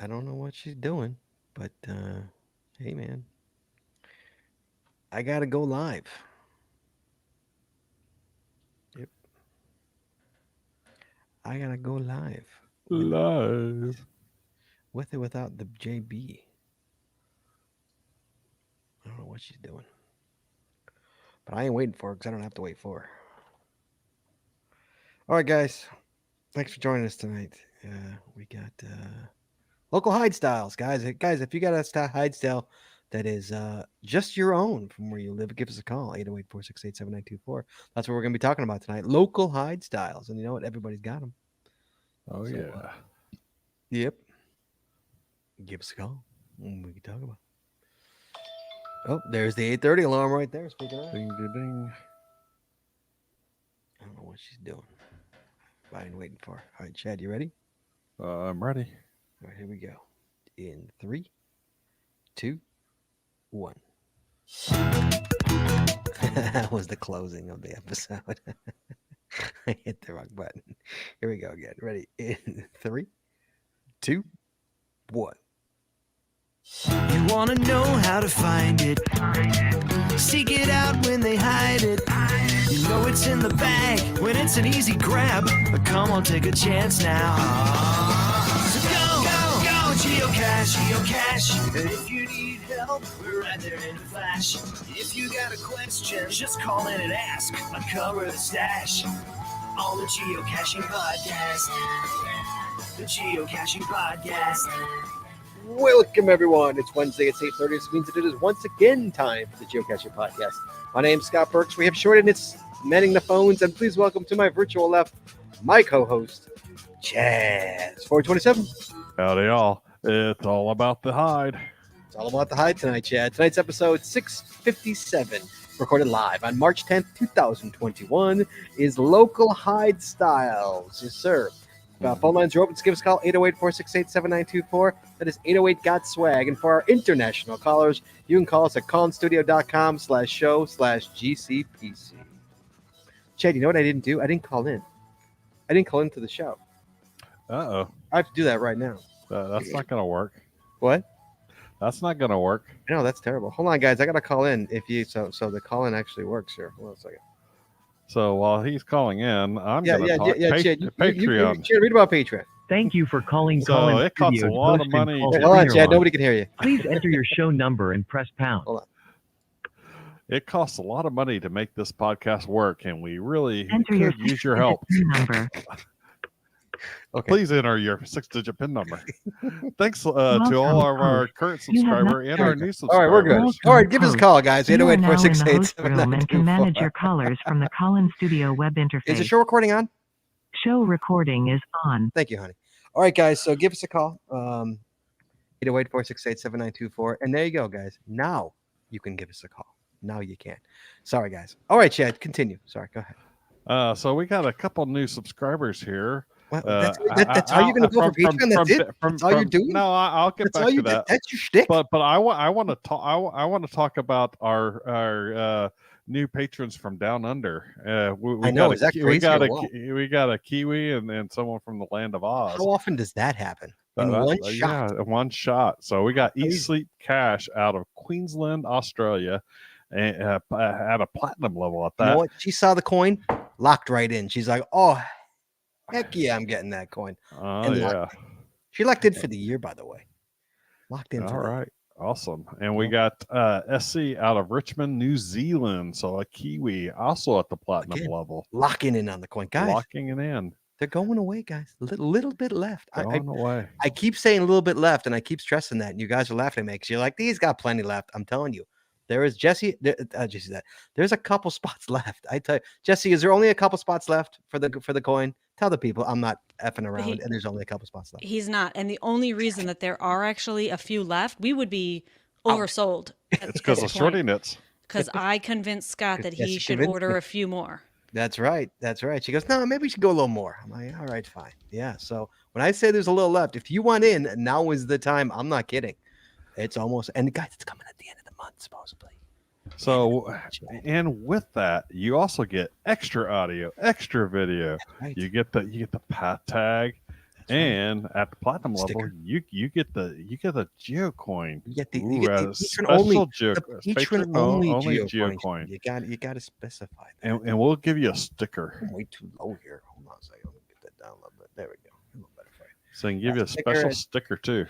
I don't know what she's doing, but hey, man, I gotta go live. Yep, I gotta go live Live. with or without the JB. I don't know what she's doing, but I ain't waiting for her because I don't have to wait for her. All right, guys, thanks for joining us tonight. We got local hide styles, guys. Guys, if you got a hide style that is just your own from where you live, give us a call 808-468-7924. That's what we're going to be talking about tonight. Local hide styles. And you know what? Everybody's got them. Oh So, yeah. yep. Give us a call and we can talk about it. Oh, there's the 8:30 alarm right there. Speaking of, Ding ding ding. I don't know what she's doing. I ain't waiting for her. All right, Chad, you ready? I'm ready. All right, here we go. In three, two, one. That was the closing of the episode. I hit the wrong button. Here we go again. Ready? In three, two, one. You wanna know how to find it. Seek it out when they hide it. You know it's in the bag when it's an easy grab. But come on, take a chance now. So go, geocache, geocache. And if you need help, we're right there in a flash. If you got a question, just call in and ask. Uncover the stash on the Geocaching Podcast. The Geocaching Podcast. Welcome, everyone. It's Wednesday. It's 8:30. This means that it is once again time for the Geocaching Podcast. My name's Scott Burks. We have shortened it's manning the phones. And please welcome to my virtual left, my co-host, Chaz 427. Howdy y'all. It's all about the hide. It's all about the hide tonight, Chad. Tonight's episode 657, recorded live on March 10th, 2021, is Local Hide Styles. Yes, sir. Phone lines are open. Give us a call, 808-468-7924. That is 808-GOT-SWAG. And for our international callers, you can call us at callinstudio.com/show/GCPC. Chad, you know what I didn't do? I didn't call in. I didn't call into the show. Uh-oh. I have to do that right now. That's not gonna work. What? That's not gonna work. No, that's terrible. Hold on, guys. I got to call in. So the call in actually works here. Hold on a second. So while he's calling in, I'm Yeah, gonna talk Chad, Patreon. Chad, read about Patreon. Thank you for calling So Call-In it costs a Studios, lot of hosted money call to- Hold on, screener Chad. line. Nobody can hear you. Please enter your show number and press pound. Hold on. It costs a lot of money to make this podcast work, and we really Enter your could use your help. number. Okay. Please enter your 6-digit PIN number. Thanks to all Welcome, of our host. current You have subscriber and our All new right, subscribers. we're good. Welcome, All right, give us a host. call, guys. You are now in the 808-468-7924. host room and can manage your callers from the Call-In Studio web Is interface. the show recording on? Show recording is on. Thank you, honey. All right, guys. So give us a call. 808-468-7924. And there you go, guys. Now you can give us a call. Now you can. Sorry, guys. All right, Chad. Continue. Sorry. Go ahead. So we got a couple new subscribers here. Well, that's how you're going to go for Patreon? That's it? That's all you're doing? No, I'll get That's back all to you that. That's your shtick? But I want to talk. I want to talk about our new patrons from down under. We I know. got Is that we crazy got or a what? we got a Kiwi and someone from the land of Oz. How often does that happen? In That- one that- shot? Yeah, one shot. So we got Eat Crazy. Sleep Cash out of Queensland, Australia, and at a platinum level at You know that. what? She saw the coin, locked right in. She's like, oh, heck yeah, I'm getting that coin. Oh and yeah. locked She locked in for the year, by the way. Locked in All for the year. right. Awesome. And we got SC out of Richmond, New Zealand. So a Kiwi also at the platinum Again, level. Locking in on the coin. Guys, Locking it in. they're going away, guys. A little bit left. Going away. I keep saying a little bit left, and I keep stressing that, and you guys are laughing at me because you're like, these got plenty left. I'm telling you. There is Jesse. There's a couple spots left. I tell you, Jesse, is there only a couple spots left for the coin? Tell the people I'm not effing around, and there's only a couple spots left. He's not. And the only reason that there are actually a few left, we would be oversold. It's because of shorty knits. Because I convinced Scott that Yes, he you should convinced order me. a few more. That's right. That's right. She goes, no, maybe we should go a little more. I'm like, all right, fine. Yeah. So when I say there's a little left, if you want in, now is the time. I'm not kidding. It's almost, and guys, it's coming at the end of the month, supposedly. So, and with that, you also get extra audio, extra video. Right. You get the pat tag, And at the platinum level, Sticker. you get the GeoCoin. You get the Special patron only GeoCoin. GeoCoin. You got to specify that. And we'll give you a sticker. I'm way too low here. Hold on a second. Let me get that down a little bit. There we go. A little better for you. So I can give you a special sticker too.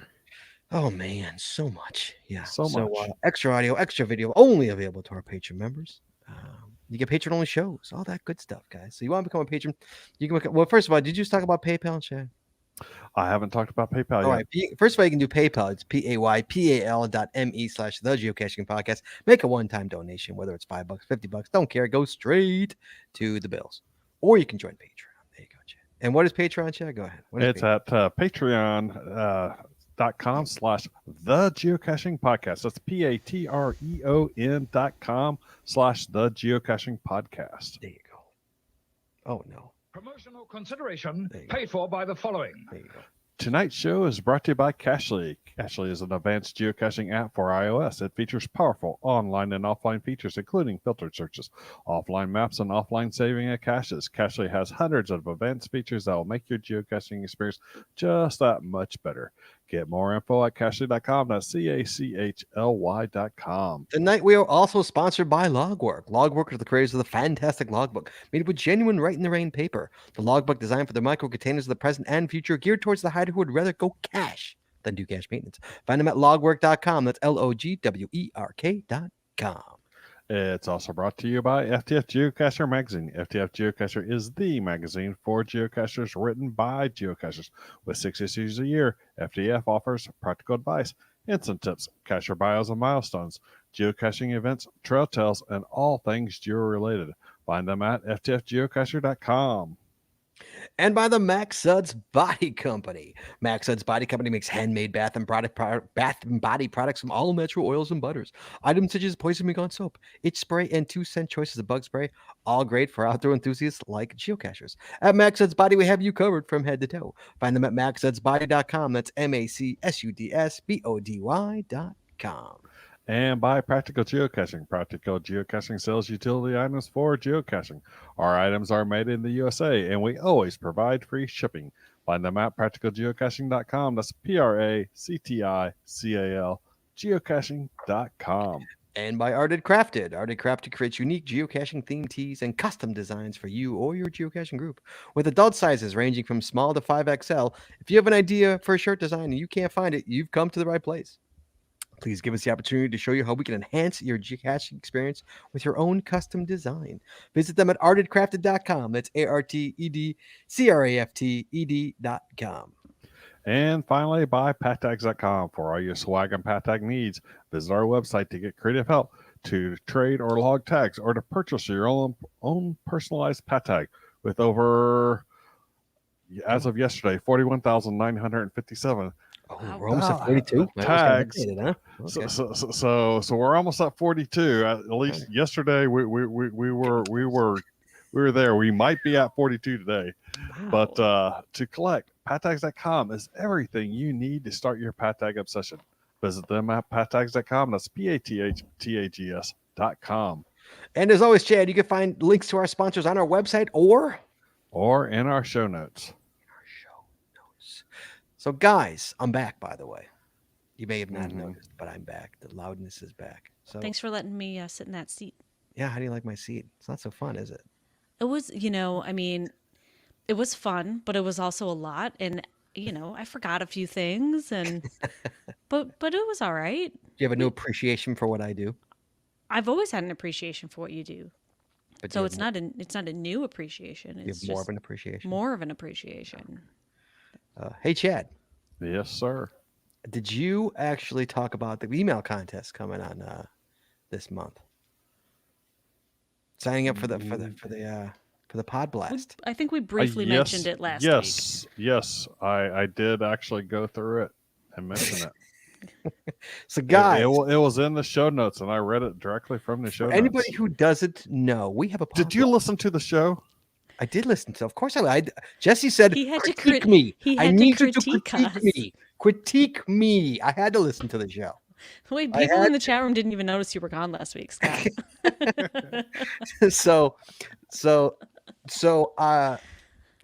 Oh man, so much. Yeah. So much. Extra audio, extra video, only available to our patron members. You get patron only shows, all that good stuff, guys. So you want to become a patron? You can. Well, first of all, did you just talk about PayPal, Chad? I haven't talked about PayPal All yet. right. First of all, you can do PayPal. It's paypal.me/the geocaching podcast. Make a one-time donation, whether it's $5, $50, don't care. Go straight to the bills. Or you can join Patreon. There you go, Chad. And what is Patreon, Chad? Go ahead. What is It's at patreon.com/the geocaching podcast. That's patreon.com/the geocaching podcast. There you go. Oh no. Promotional consideration There you go. paid for by the following. There you go. Tonight's show is brought to you by Cachly. Cachly is an advanced geocaching app for iOS. It features powerful online and offline features, including filtered searches, offline maps, and offline saving of caches. Cachly has hundreds of advanced features that will make your geocaching experience just that much better. Get more info at cachly.com. That's CACHLY.com. Tonight we are also sponsored by Logwork. Logwork are the creators of the fantastic logbook, made with genuine write-in-the-rain paper. The logbook designed for the micro containers of the present and future, geared towards the hider who would rather go cash than do cache maintenance. Find them at logwork.com. That's LOGWERK.com. It's also brought to you by FTF Geocacher Magazine. FTF Geocacher is the magazine for geocachers written by geocachers. With 6 issues a year, FTF offers practical advice, instant tips, cacher bios and milestones, geocaching events, trail tales, and all things geo-related. Find them at ftfgeocacher.com. And by the Max Suds Body Company. Max Suds Body Company makes handmade bath and body products from all natural oils and butters. Items such as Poison Me Gone soap, itch spray, and 2-cent choices of bug spray, all great for outdoor enthusiasts like geocachers. At Max Suds Body, we have you covered from head to toe. Find them at maxsudsbody.com. That's MACSUDSBODY.com. And by Practical Geocaching. Practical Geocaching sells utility items for geocaching. Our items are made in the USA, and we always provide free shipping. Find them at practicalgeocaching.com. That's PRACTICAL geocaching.com. And by Arted Crafted. Arted Crafted creates unique geocaching themed tees and custom designs for you or your geocaching group. With adult sizes ranging from small to 5XL, if you have an idea for a shirt design and you can't find it, you've come to the right place. Please give us the opportunity to show you how we can enhance your geocaching experience with your own custom design. Visit them at artedcrafted.com. That's ARTEDCRAFTED.com. And finally, by pattags.com. For all your swag and pattag needs, visit our website to get creative help to trade or log tags or to purchase your own personalized pattag with over, as of yesterday, 41,957 Oh, we're almost at 42 tags. Huh? Okay. So we're almost at 42. At least yesterday we were there. We might be at 42 today. Wow. But to collect, pattags.com is everything you need to start your pattag obsession. Visit them at pattags.com. That's PATHTAGS.com. And as always, Chad, you can find links to our sponsors on our website or in our show notes. So, guys, I'm back, by the way. You may have not noticed, but I'm back. The loudness is back. So, Thanks for letting me sit in that seat. yeah, how do you like my seat? It's not so fun, is it? It was, it was fun, but it was also a lot. And, I forgot a few things and, but it was all right. Do you have a new appreciation for what I do? I've always had an appreciation for what you do. But So it's not a new appreciation. you It's have more just of an appreciation. more of an appreciation. Hey, Chad, Yes, sir. did you actually talk about the email contest coming on this month? Signing up for the Pod Blast. I think we briefly mentioned it last week. Yes, I did actually go through it and mention it. So, guys, it was in the show notes, and I read it directly from the show notes. anybody who doesn't know, we have a Pod Did you Blast. listen to the show? I did listen to. Of course, I. Jesse said, He had to critique me. he I had to need you to critique critique us. me. Critique me. I had to listen to the show. Wait, I people had in the chat room didn't even notice you were gone last week, Scott. so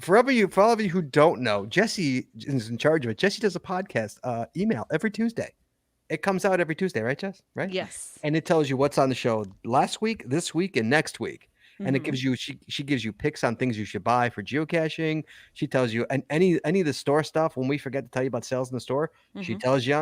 For all of you who don't know, Jesse is in charge of it. Jesse does a podcast email every Tuesday. It comes out every Tuesday, right, Jess? Right? Yes. And it tells you what's on the show last week, this week, and next week. And it Mhm. gives you she gives you picks on things you should buy for geocaching. She tells you and any of the store stuff. When we forget to tell you about sales in the store, she Mhm. tells you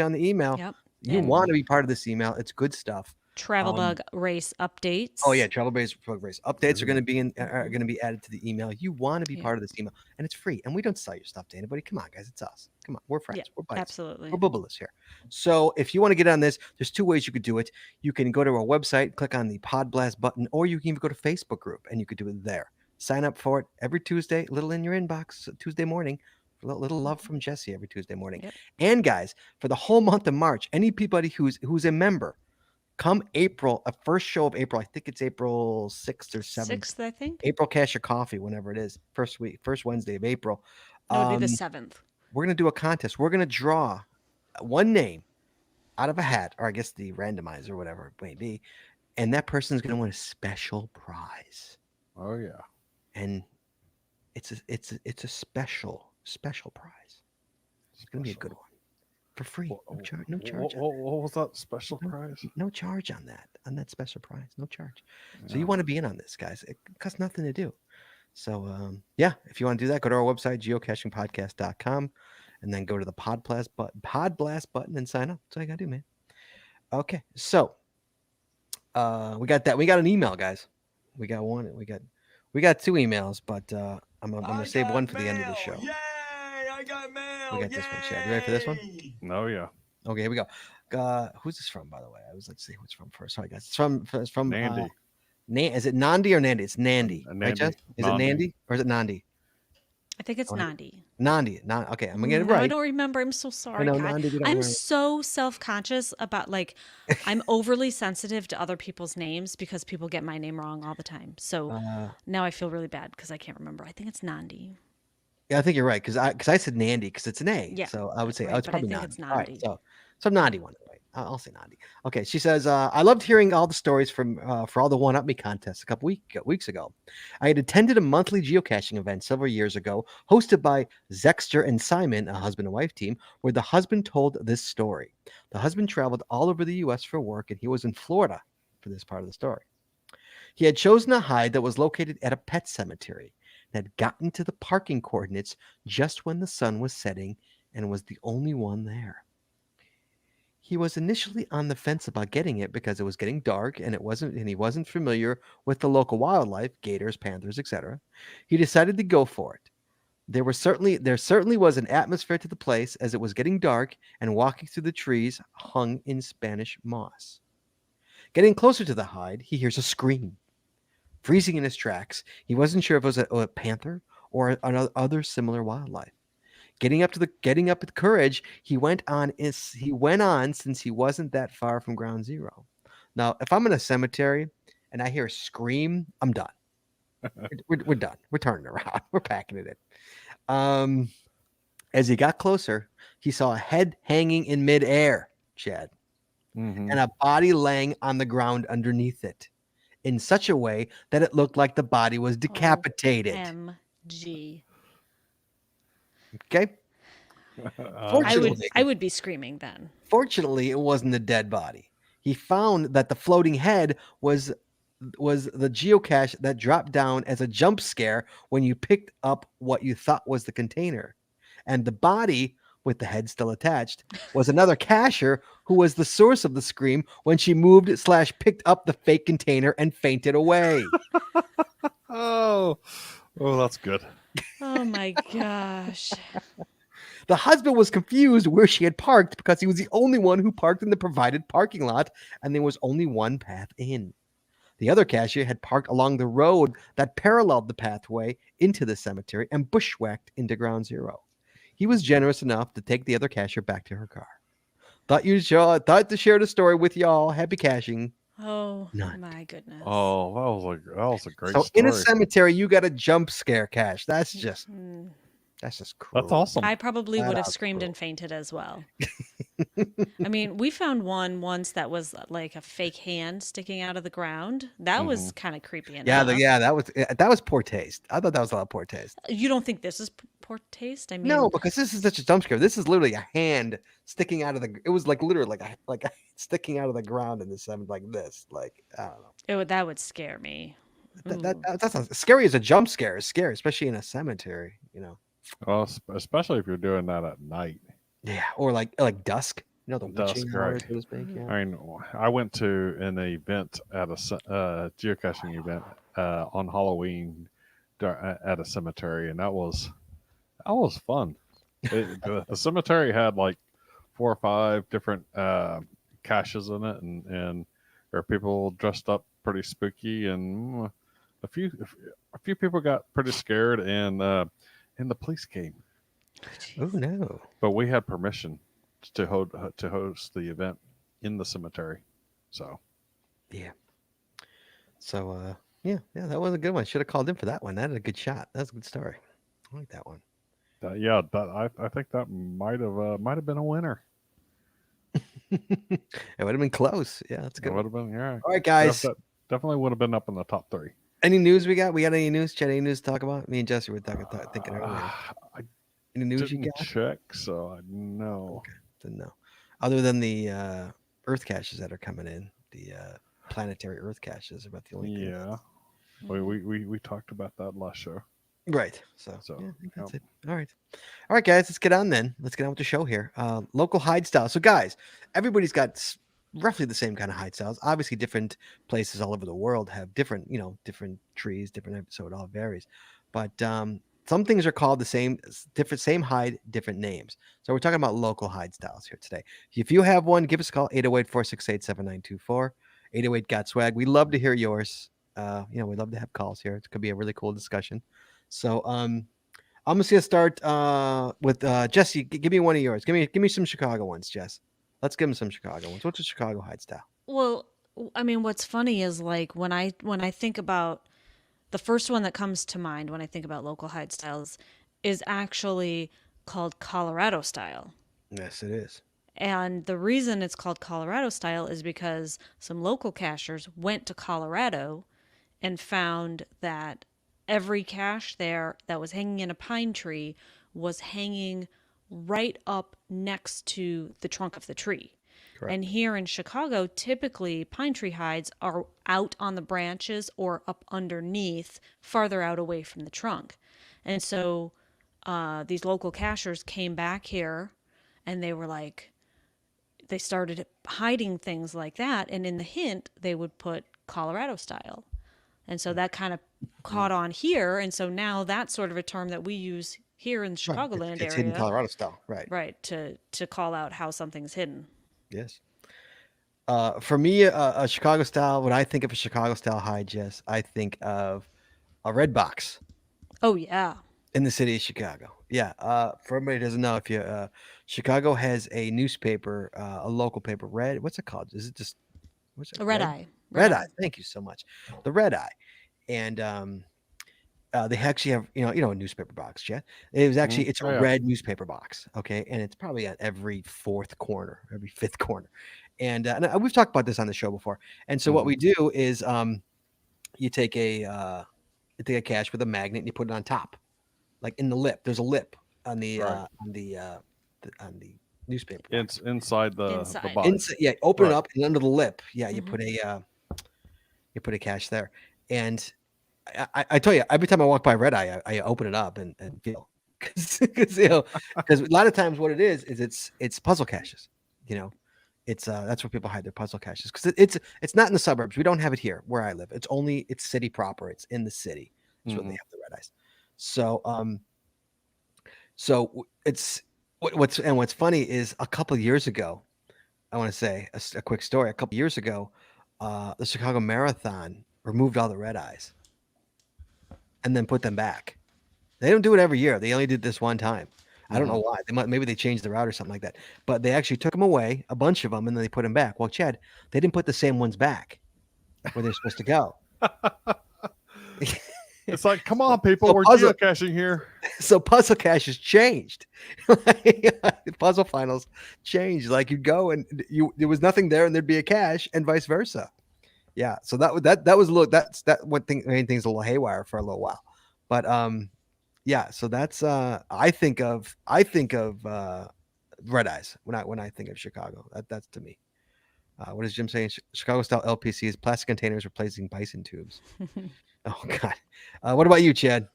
on the email. Yep. You And want to be part of this email. It's good stuff. travel bug race updates. Oh yeah, travel based race updates are going to be are Mhm. going to be added to the email. You want to be Yeah. part of this email, and it's free. And we don't sell your stuff to anybody. Come on, guys, it's us. Come on, we're friends. Yeah, We're buddies. absolutely. We're bubbleless here. So if you want to get on this, there's two ways you could do it. You can go to our website, click on the Pod Blast button, or you can even go to Facebook group and you could do it there. Sign up for it every Tuesday, a little in your inbox Tuesday morning. A little love from Jesse every Tuesday morning. Yep. And guys, for the whole month of March, anybody who's a member, come April, a first show of April, I think it's April 6th or 7th. 6th, I think. April Cash or Coffee, whenever it is, first Wednesday of April. No, it'd be the 7th. We're going to do a contest. We're going to draw one name out of a hat, or I guess the randomizer, whatever it may be, and that person is going to win a special prize. Oh yeah. And it's a special prize. It's going to be a good one. For free. No charge. No charge. What was that special No, prize? No charge on that special prize. No charge. So Yeah. you want to be in on this, guys. It costs nothing to do. So yeah, if you want to do that, go to our website, geocachingpodcast.com, and then go to the Pod Blast button and sign up. That's all you gotta do, man. Okay, so we got that. We got an email, guys. We got one. We got two emails, but I'm gonna save one for the end of the show. Yay! I got mail. We got this one, Chad. You ready for this one? Oh yeah. Okay, here we go. Who's this from, by the way? Let's see who it's from first. Sorry, guys. It's from Nandy. Is it Nandi or Nandi? It's Nandi. Right, Nandi. Jess? Is it Nandi. Nandi or is it Nandi? I think it's Oh, Nandi. Nandi. Okay, I'm gonna get it No, I right. don't remember. I'm so sorry. know, God. Nandi, we don't I'm remember. so self-conscious about I'm overly sensitive to other people's names because people get my name wrong all the time. So now I feel really bad because I can't remember. I think it's Nandi. Yeah, I think you're right because I said Nandi because it's an A. Yeah, So I would say right, it's but I probably think Nandi. it's All right, Nandi. so Nandi won it. Right. I'll say Nandi. Okay, she says I loved hearing all the stories from for all the One Up Me contests a couple weeks ago. I had attended a monthly geocaching event several years ago, hosted by Zexter and Simon, a husband and wife team, where the husband told this story. The husband traveled all over the U.S. for work, and he was in Florida for this part of the story. He had chosen a hide that was located at a pet cemetery and had gotten to the parking coordinates just when the sun was setting and was the only one there. He was initially on the fence about getting it because it was getting dark and he wasn't familiar with the local wildlife, gators, panthers, etc. He decided to go for it. There certainly was an atmosphere to the place as it was getting dark and walking through the trees hung in Spanish moss. Getting closer to the hide, he hears a scream. Freezing in his tracks, he wasn't sure if it was a panther or another similar wildlife. Getting up with courage, he went on since he wasn't that far from ground zero. Now, if I'm in a cemetery and I hear a scream, I'm done. We're done. We're turning around. We're packing it in. As he got closer, he saw a head hanging in midair, Chad, Mhm. and a body laying on the ground underneath it in such a way that it looked like the body was decapitated. OMG. Okay. Fortunately, I would be screaming then. Fortunately, it wasn't a dead body. He found that the floating head was the geocache that dropped down as a jump scare when you picked up what you thought was the container. And the body, with the head still attached, was another cacher who was the source of the scream when she moved/picked up the fake container and fainted away. Oh, that's good. Oh my gosh. The husband was confused where she had parked because he was the only one who parked in the provided parking lot, and there was only one path in. The other cashier had parked along the road that paralleled the pathway into the cemetery and bushwhacked into ground zero. He was generous enough to take the other cashier back to her car. Thought to share the story with y'all. Happy caching. Oh None. my goodness. Oh, that was a great So story. in a cemetery, you got a jump scare cache. That's just cruel. That's awesome. I probably Flat would have out screamed cruel. and fainted as well. I mean, we found one once that was like a fake hand sticking out of the ground. That was kind of creepy enough. That was poor taste. I thought that was a lot of poor taste. You don't think this is poor taste? I mean, No, because this is such a jump scare. This is literally a hand sticking out of the. It was like literally like a sticking out of the ground in the cemetery like this. Like I don't know. that would scare me. That's not scary as a jump scare. Is scary, especially in a cemetery. You know. Well, especially if you're doing that at night. Yeah, or like dusk. You know, the Dusk, witching hour, right. so to speak. Yeah. I mean, I went to an event at a geocaching event on Halloween at a cemetery, and that was fun. The cemetery had like 4 or 5 different caches in it, and there were people dressed up pretty spooky, and a few people got pretty scared, and the police came. Oh no! But we had permission to host the event in the cemetery, so yeah. So yeah, that was a good one. Should have called in for that one. That is a good shot. That's a good story. I like that one. I think that might have been a winner. It would have been close. Yeah, that's a good. It would have been, yeah. All right, guys. Definitely would have been up in the top 3. Any news we got? We got any news? Chad, any news to talk about? Me and Jesse were thinking earlier. Any news you Didn't got? check, so I know. Okay, didn't know. Other than the Earth caches that are coming in, the planetary Earth caches are about the only thing. Yeah, we talked about that last show. Right. So So, yeah, I think that's it. All right, guys. Let's get on then. Let's get on with the show here. Local hide style. So, guys, everybody's got roughly the same kind of hide styles. Obviously, different places all over the world have different, different trees, different. So it all varies. But some things are called the same hide, different names. So we're talking about local hide styles here today. If you have one, give us a call, 808-468-7924, 808 got swag. We love to hear yours. We love to have calls here. It could be a really cool discussion. So I'm just gonna start with Jesse. Give me one of yours. Give me some Chicago ones, Jess. Let's give him some Chicago ones. What's a Chicago hide style? Well, I mean, what's funny is like when I think about the first one that comes to mind when I think about local hide styles is actually called Colorado style. Yes, it is. And the reason it's called Colorado style is because some local cachers went to Colorado and found that every cache there that was hanging in a pine tree was hanging right up next to the trunk of the tree. Correct. And here in Chicago, typically pine tree hides are out on the branches or up underneath, farther out away from the trunk. And so these local cachers came back here and they were like, they started hiding things like that. And in the hint, they would put Colorado style. And so that kind of caught on here. And so now that's sort of a term that we use here in the Chicagoland area. It's hidden Colorado style, right? Right, to call out how something's hidden. Yes. For me, a Chicago style, when I think of a Chicago style hide, Jess, I think of a red box. Oh, yeah. In the city of Chicago. Yeah. For everybody who doesn't know, if you Chicago has a newspaper, a local paper, what's it called? Is it just what's it? A Red Eye. Red Eye. Thank you so much. The Red Eye. And they actually have, a newspaper box, Chad. It was actually, it's a red newspaper box. Okay. And it's probably at every 4th corner, every 5th corner. And we've talked about this on the show before. And so what we do is you take a cache with a magnet and you put it on top, like in the lip. There's a lip on the newspaper. It's inside the box. Open it up, and under the lip, you put a cache there. And I tell you, every time I walk by Red Eye, I open it up and feel because a lot of times what it is it's puzzle caches. It's that's where people hide their puzzle caches because it's not in the suburbs. We don't have it here where I live. It's city proper. It's in the city. That's where they have the Red Eyes. So it's what's funny is a couple of years ago, I want to say a quick story. A couple of years ago, the Chicago Marathon removed all the Red Eyes and then put them back. They don't do it every year. They only did this one time. I don't know why. Maybe they changed the route or something like that. But they actually took them away, a bunch of them, and then they put them back. Well, Chad, they didn't put the same ones back where they're supposed to go. It's like, come on, people, So we're puzzle- geocaching here. So puzzle caches changed. Puzzle finals changed. Like you'd go and there was nothing there, and there'd be a cache, and vice versa. Yeah. So that was a little what made things a little haywire for a little while. But yeah. So that's I think of red eyes when I think of Chicago. That's to me. What is Jim saying? Chicago style LPCs, plastic containers replacing bison tubes. Oh God. What about you, Chad?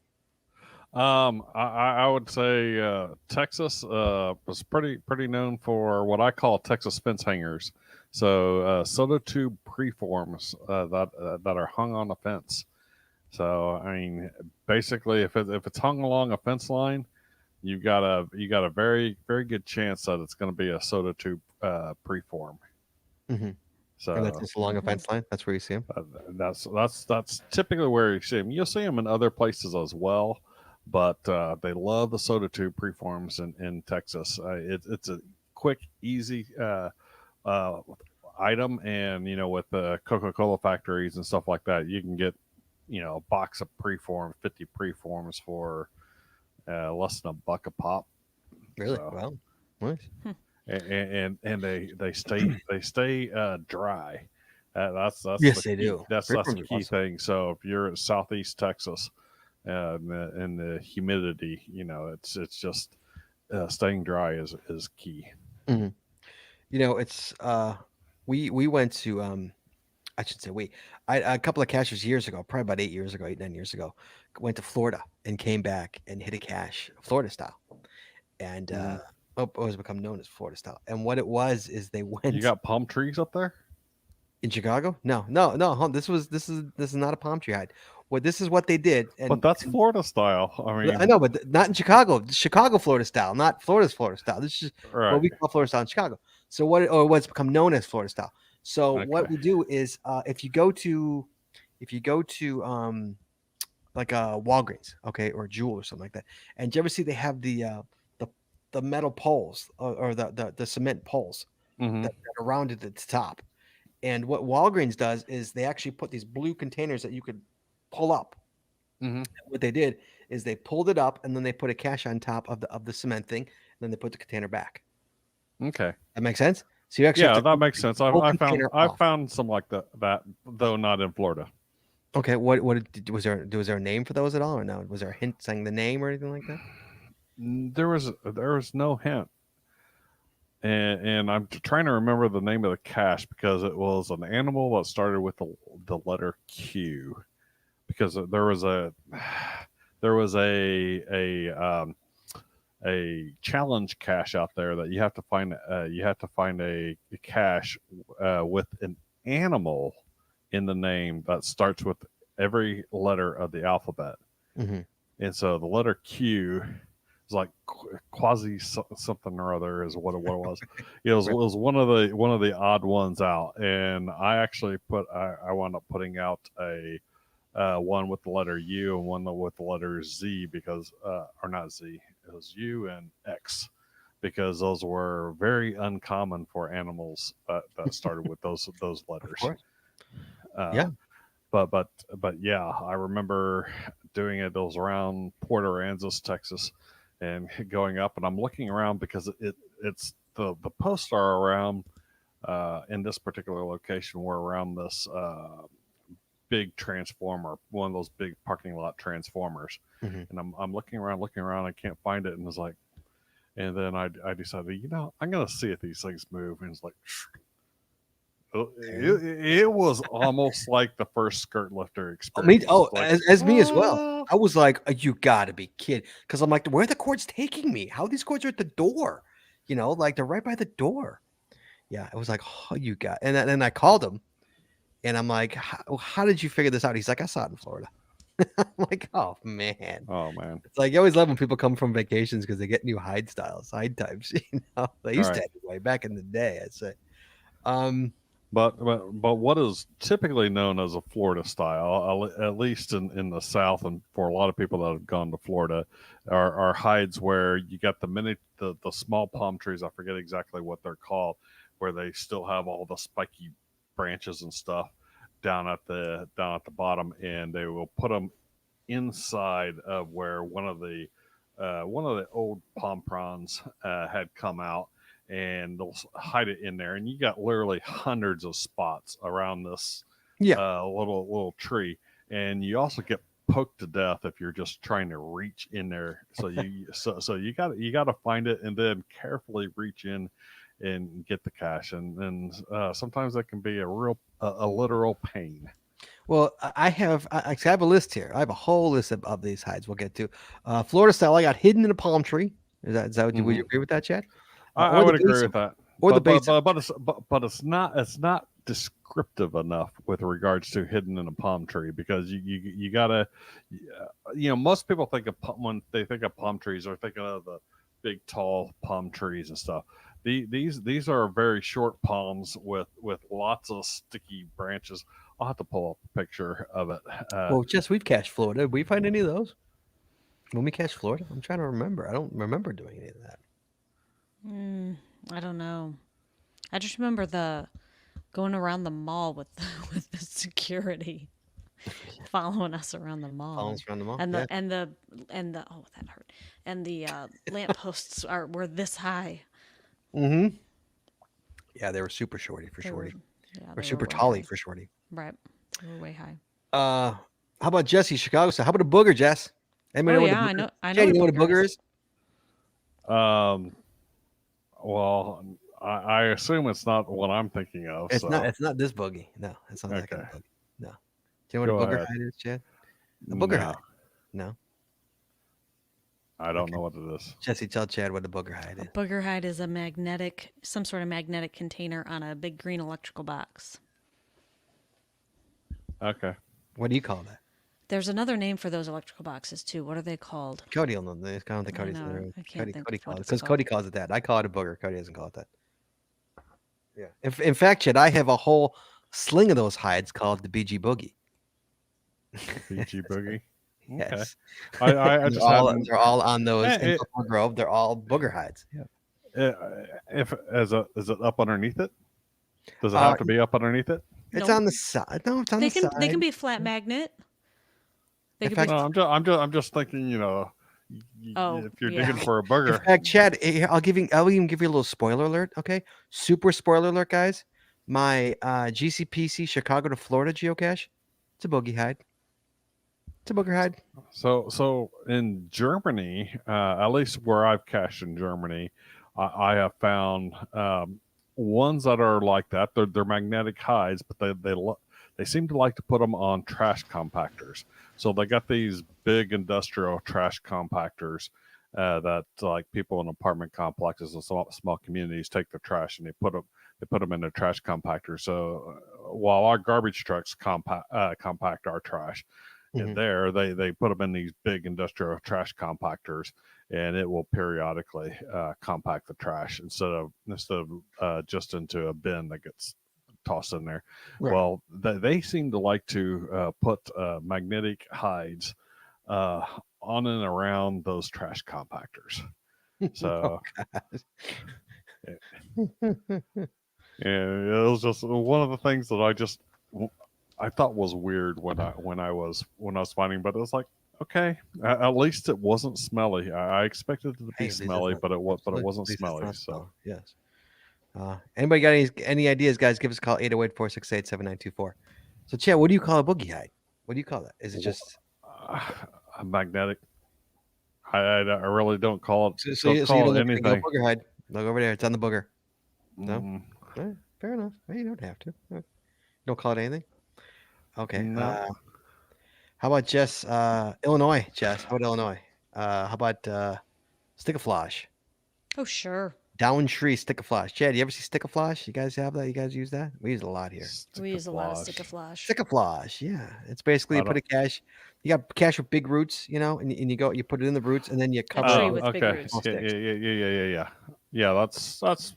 I would say Texas was pretty known for what I call Texas fence hangers. So soda tube preforms that are hung on the fence. So I mean, basically, if it's hung along a fence line, you got a very very good chance that it's going to be a soda tube preform. Mm-hmm. So And that's just along a fence line. That's where you see them. that's typically where you see them. You'll see them in other places as well, but they love the soda tube preforms in Texas. It's a quick, easy item, and with the Coca-Cola factories and stuff like that, you can get a box of 50 preforms for less than $1 a pop. Really? So, Wow. Nice. and they stay dry. That's Yes, the they key, do. That's the Preforms are key awesome. thing. So if you're in Southeast Texas, and the humidity, it's just staying dry is key. Mm-hmm. It's we went to I should say a couple of caches years ago, probably about 9 years ago, went to Florida and came back and hit a cache, Florida style, and Mhm. it has become known as Florida style. And what it was is they went You got palm trees up there? in Chicago. No. This is not a palm tree hide. This is what they did, But that's Florida style. I mean, I know, but not in Chicago. Chicago, Florida style, not Florida's Florida style. This is right. what we call Florida style in Chicago. So what's become known as Florida style. So what Okay. we do is, if you go to like a Walgreens, okay, or Jewel or something like that, and do you ever see they have the metal poles or the cement poles Mhm. that are rounded at the top? And what Walgreens does is they actually put these blue containers that you could pull up. Mhm. What they did is they pulled it up and then they put a cache on top of the cement thing, and then they put the container back. Okay. That makes sense. So you actually have Yeah, to that take makes the sense. whole I container I off. found some like that though not in Florida. Okay, what was there a name for those at all, or no? Was there a hint saying the name or anything like that? There was no hint. And I'm trying to remember the name of the cache because it was an animal that started with the letter Q. Because there was a challenge cache out there that you have to find a cache with an animal in the name that starts with every letter of the alphabet. Mm-hmm. And so the letter Q is like quasi something or other is what it was. It was one of the odd ones out, and I actually I wound up putting out a one with the letter U and one with the letter Z because or not Z, it was U and X because those were very uncommon for animals that started with those letters. Of course. Yeah. But yeah, I remember doing it. It was around Port Aransas, Texas, and going up, and I'm looking around because it's the posts are around in this particular location. We're around this big transformer, one of those big parking lot transformers, Mm-hmm. and I'm looking around, I can't find it, and it's like, and then I decided, I'm gonna see if these things move, and it's like. It was almost like the first skirt lifter experience. As me as well. I was like, you gotta be kidding. Because I'm like, where are the cords taking me? How these cords are at the door? Like they're right by the door. Yeah, it was like, oh, you got. And then I called him, and I'm like, how did you figure this out? He's like, I saw it in Florida. I'm like, oh man. Oh man. It's like you always love when people come from vacations because they get new hide types. They used to Right. anyway back in the day. I'd say. But what is typically known as a Florida style, at least in the South, and for a lot of people that have gone to Florida, are hides where you got the small palm trees. I forget exactly what they're called, where they still have all the spiky branches and stuff down at the bottom, and they will put them inside of where one of the old palm prawns had come out, and they'll hide it in there. And you got literally hundreds of spots around this little tree, and you also get poked to death if you're just trying to reach in there. So you got to find it and then carefully reach in and get the cache, and sometimes that can be a literal pain. Well, I have a list here. I have a whole list of these hides we'll get to. Florida style, I got hidden in a palm tree. Is that would you agree with that, Chad? I would agree with that. Or the base. But it's not descriptive enough with regards to hidden in a palm tree, because you gotta, most people think of when they think of palm trees, they're thinking of the big tall palm trees and stuff. These are very short palms with lots of sticky branches. I'll have to pull up a picture of it. Well, Jess, we've cached Florida. Did we find any of those when we cached Florida? I'm trying to remember. I don't remember doing any of that. I don't know. I just remember going around the mall with the security following us around the mall. Following us around the mall. And the oh, that hurt. And the lampposts were this high. Mm-hmm. Yeah, they were super shorty for shorty. Or super tally for shorty. Right. They were way high. How about Jesse, Chicago? So how about a booger, Jess? Anybody know I know. Chad, you know what a booger is? Well, I assume it's not what I'm thinking of. It's not. It's not this boogie. No, it's not that kind of boogie. No. Do you know what a booger hide is, Chad? A booger hide. No. I don't know what it is. Jesse, tell Chad what a booger hide is. A booger hide is some sort of magnetic container on a big green electrical box. Okay. What do you call that? There's another name for those electrical boxes too. What are they called? Cody will know. I don't think Cody's in the room. Cody calls it because Cody calls it that. I call it a booger. Cody doesn't call it that. Yeah. In fact, Chad, I have a whole sling of those hides called the BG Boogie. BG Boogie. Yes. Okay. I just they're all on those in Buffalo Grove. They're all booger hides. Yeah. Is it up underneath it? Does it have to be up underneath it? It's on the side. No, it's on the side. They can be a flat magnet. I'm just thinking, if you're digging for a burger. In fact, Chad, I'll even give you a little spoiler alert. Okay, super spoiler alert, guys. My GCPC Chicago to Florida geocache, it's a boogie hide. It's a booger hide. So in Germany, at least where I've cached in Germany, I have found ones that are like that. They're magnetic hides, but they seem to like to put them on trash compactors. So they got these big industrial trash compactors that like people in apartment complexes and small communities take their trash and they put them in a trash compactor. So while our garbage trucks compact our trash, and there they put them in these big industrial trash compactors, and it will periodically compact the trash instead of just into a bin that gets tossed in there. Right. Well, they seem to like to put magnetic hides on and around those trash compactors. So it was just one of the things that I thought was weird when I was finding, but it was like, okay, at least it wasn't smelly. I expected it to be smelly, but it wasn't smelly. So yes. Anybody got any ideas, guys? Give us a call, 808-468-7924. So, Chad, what do you call a boogie hide? What do you call that? Is it just a magnetic? I really don't call it. So you don't anything. Go booger hide. Look over there. It's on the booger. No, right, fair enough. You don't have to. You don't call it anything. Okay. No. How about Jess? Illinois, Jess. How about Illinois? How about stick-a-flosh? Oh, sure. Down tree stick-a-flosh. Chad, you ever see stick-a-flosh? You guys have that? You guys use that? We use it a lot here. We use a lot of stick-a-flosh. Stick-a-flosh, yeah. It's basically you put a cache. You got cache with big roots, and you put it in the roots, and then you cover it with big roots. Yeah. That's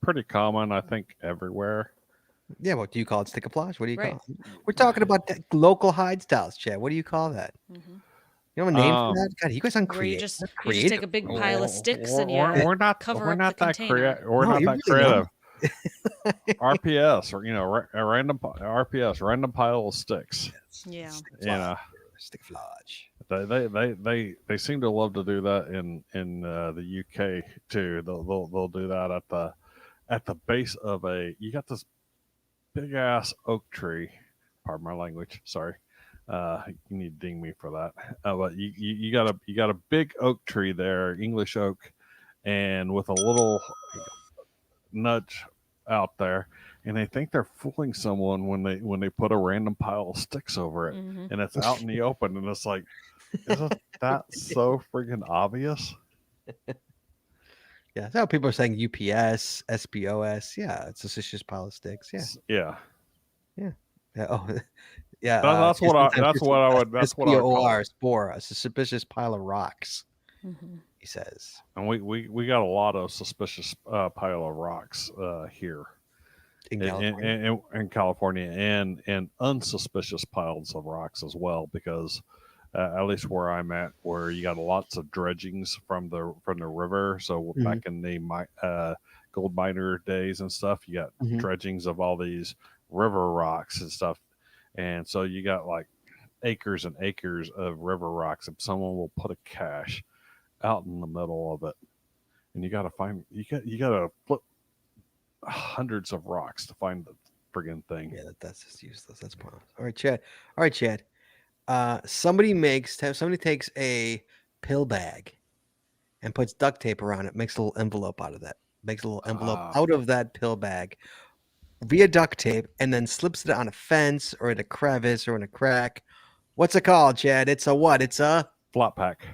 pretty common, I think, everywhere. Yeah, what do you call it? Stick-a-flosh? What do you call it? We're talking about local hide styles, Chad. What do you call that? Mm-hmm. You have a name for that? God, you guys uncreative. You just take a big pile of sticks and cover up the container. We're not that creative. RPS, or a random RPS, random pile of sticks. Yeah. Stick-a-flosh. They seem to love to do that in the UK too. They'll do that at the base of you got this big ass oak tree. Pardon my language. Sorry. You need to ding me for that. But you got a big oak tree there, English oak, and with a little nudge out there, and they think they're fooling someone when they put a random pile of sticks over it, and it's out in the open, and it's like, isn't that so freaking obvious? Yeah, that's how people are saying UPS, SPOS. Yeah, it's a suspicious pile of sticks. Yeah. Yeah. Oh, yeah. That's what I would call it. Spore, a suspicious pile of rocks. Mm-hmm. He says. And we got a lot of suspicious pile of rocks here in California, and unsuspicious piles of rocks as well, because at least where I'm at, where you got lots of dredgings from the river. So back in the gold miner days and stuff, you got dredgings of all these river rocks and stuff, and so you got like acres and acres of river rocks, and someone will put a cache out in the middle of it, and you got to flip hundreds of rocks to find the friggin' thing. Yeah, that's just useless. That's pointless. All right, Chad. Somebody takes a pill bag and puts duct tape around it, makes a little envelope out of that, makes a little envelope out of that pill bag via duct tape, and then slips it on a fence or in a crevice or in a crack. What's it called, Chad? It's a what? It's a flat pack.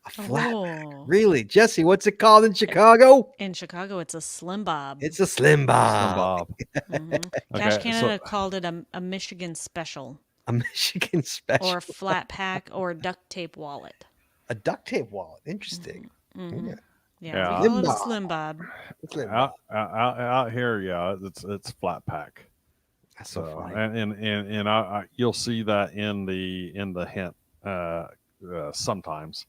A flat Oh. pack. Really? Jesse, what's it called in Chicago? In Chicago, it's a Slim Bob. It's a Slim Bob. Cash Canada called it a Michigan Special. A Michigan Special. Or a flat pack or a duct tape wallet. A duct tape wallet. Interesting. Yeah, we call it a Slim Bob. Out here, yeah, it's flat pack. That's so funny. And I you'll see that in the hint sometimes.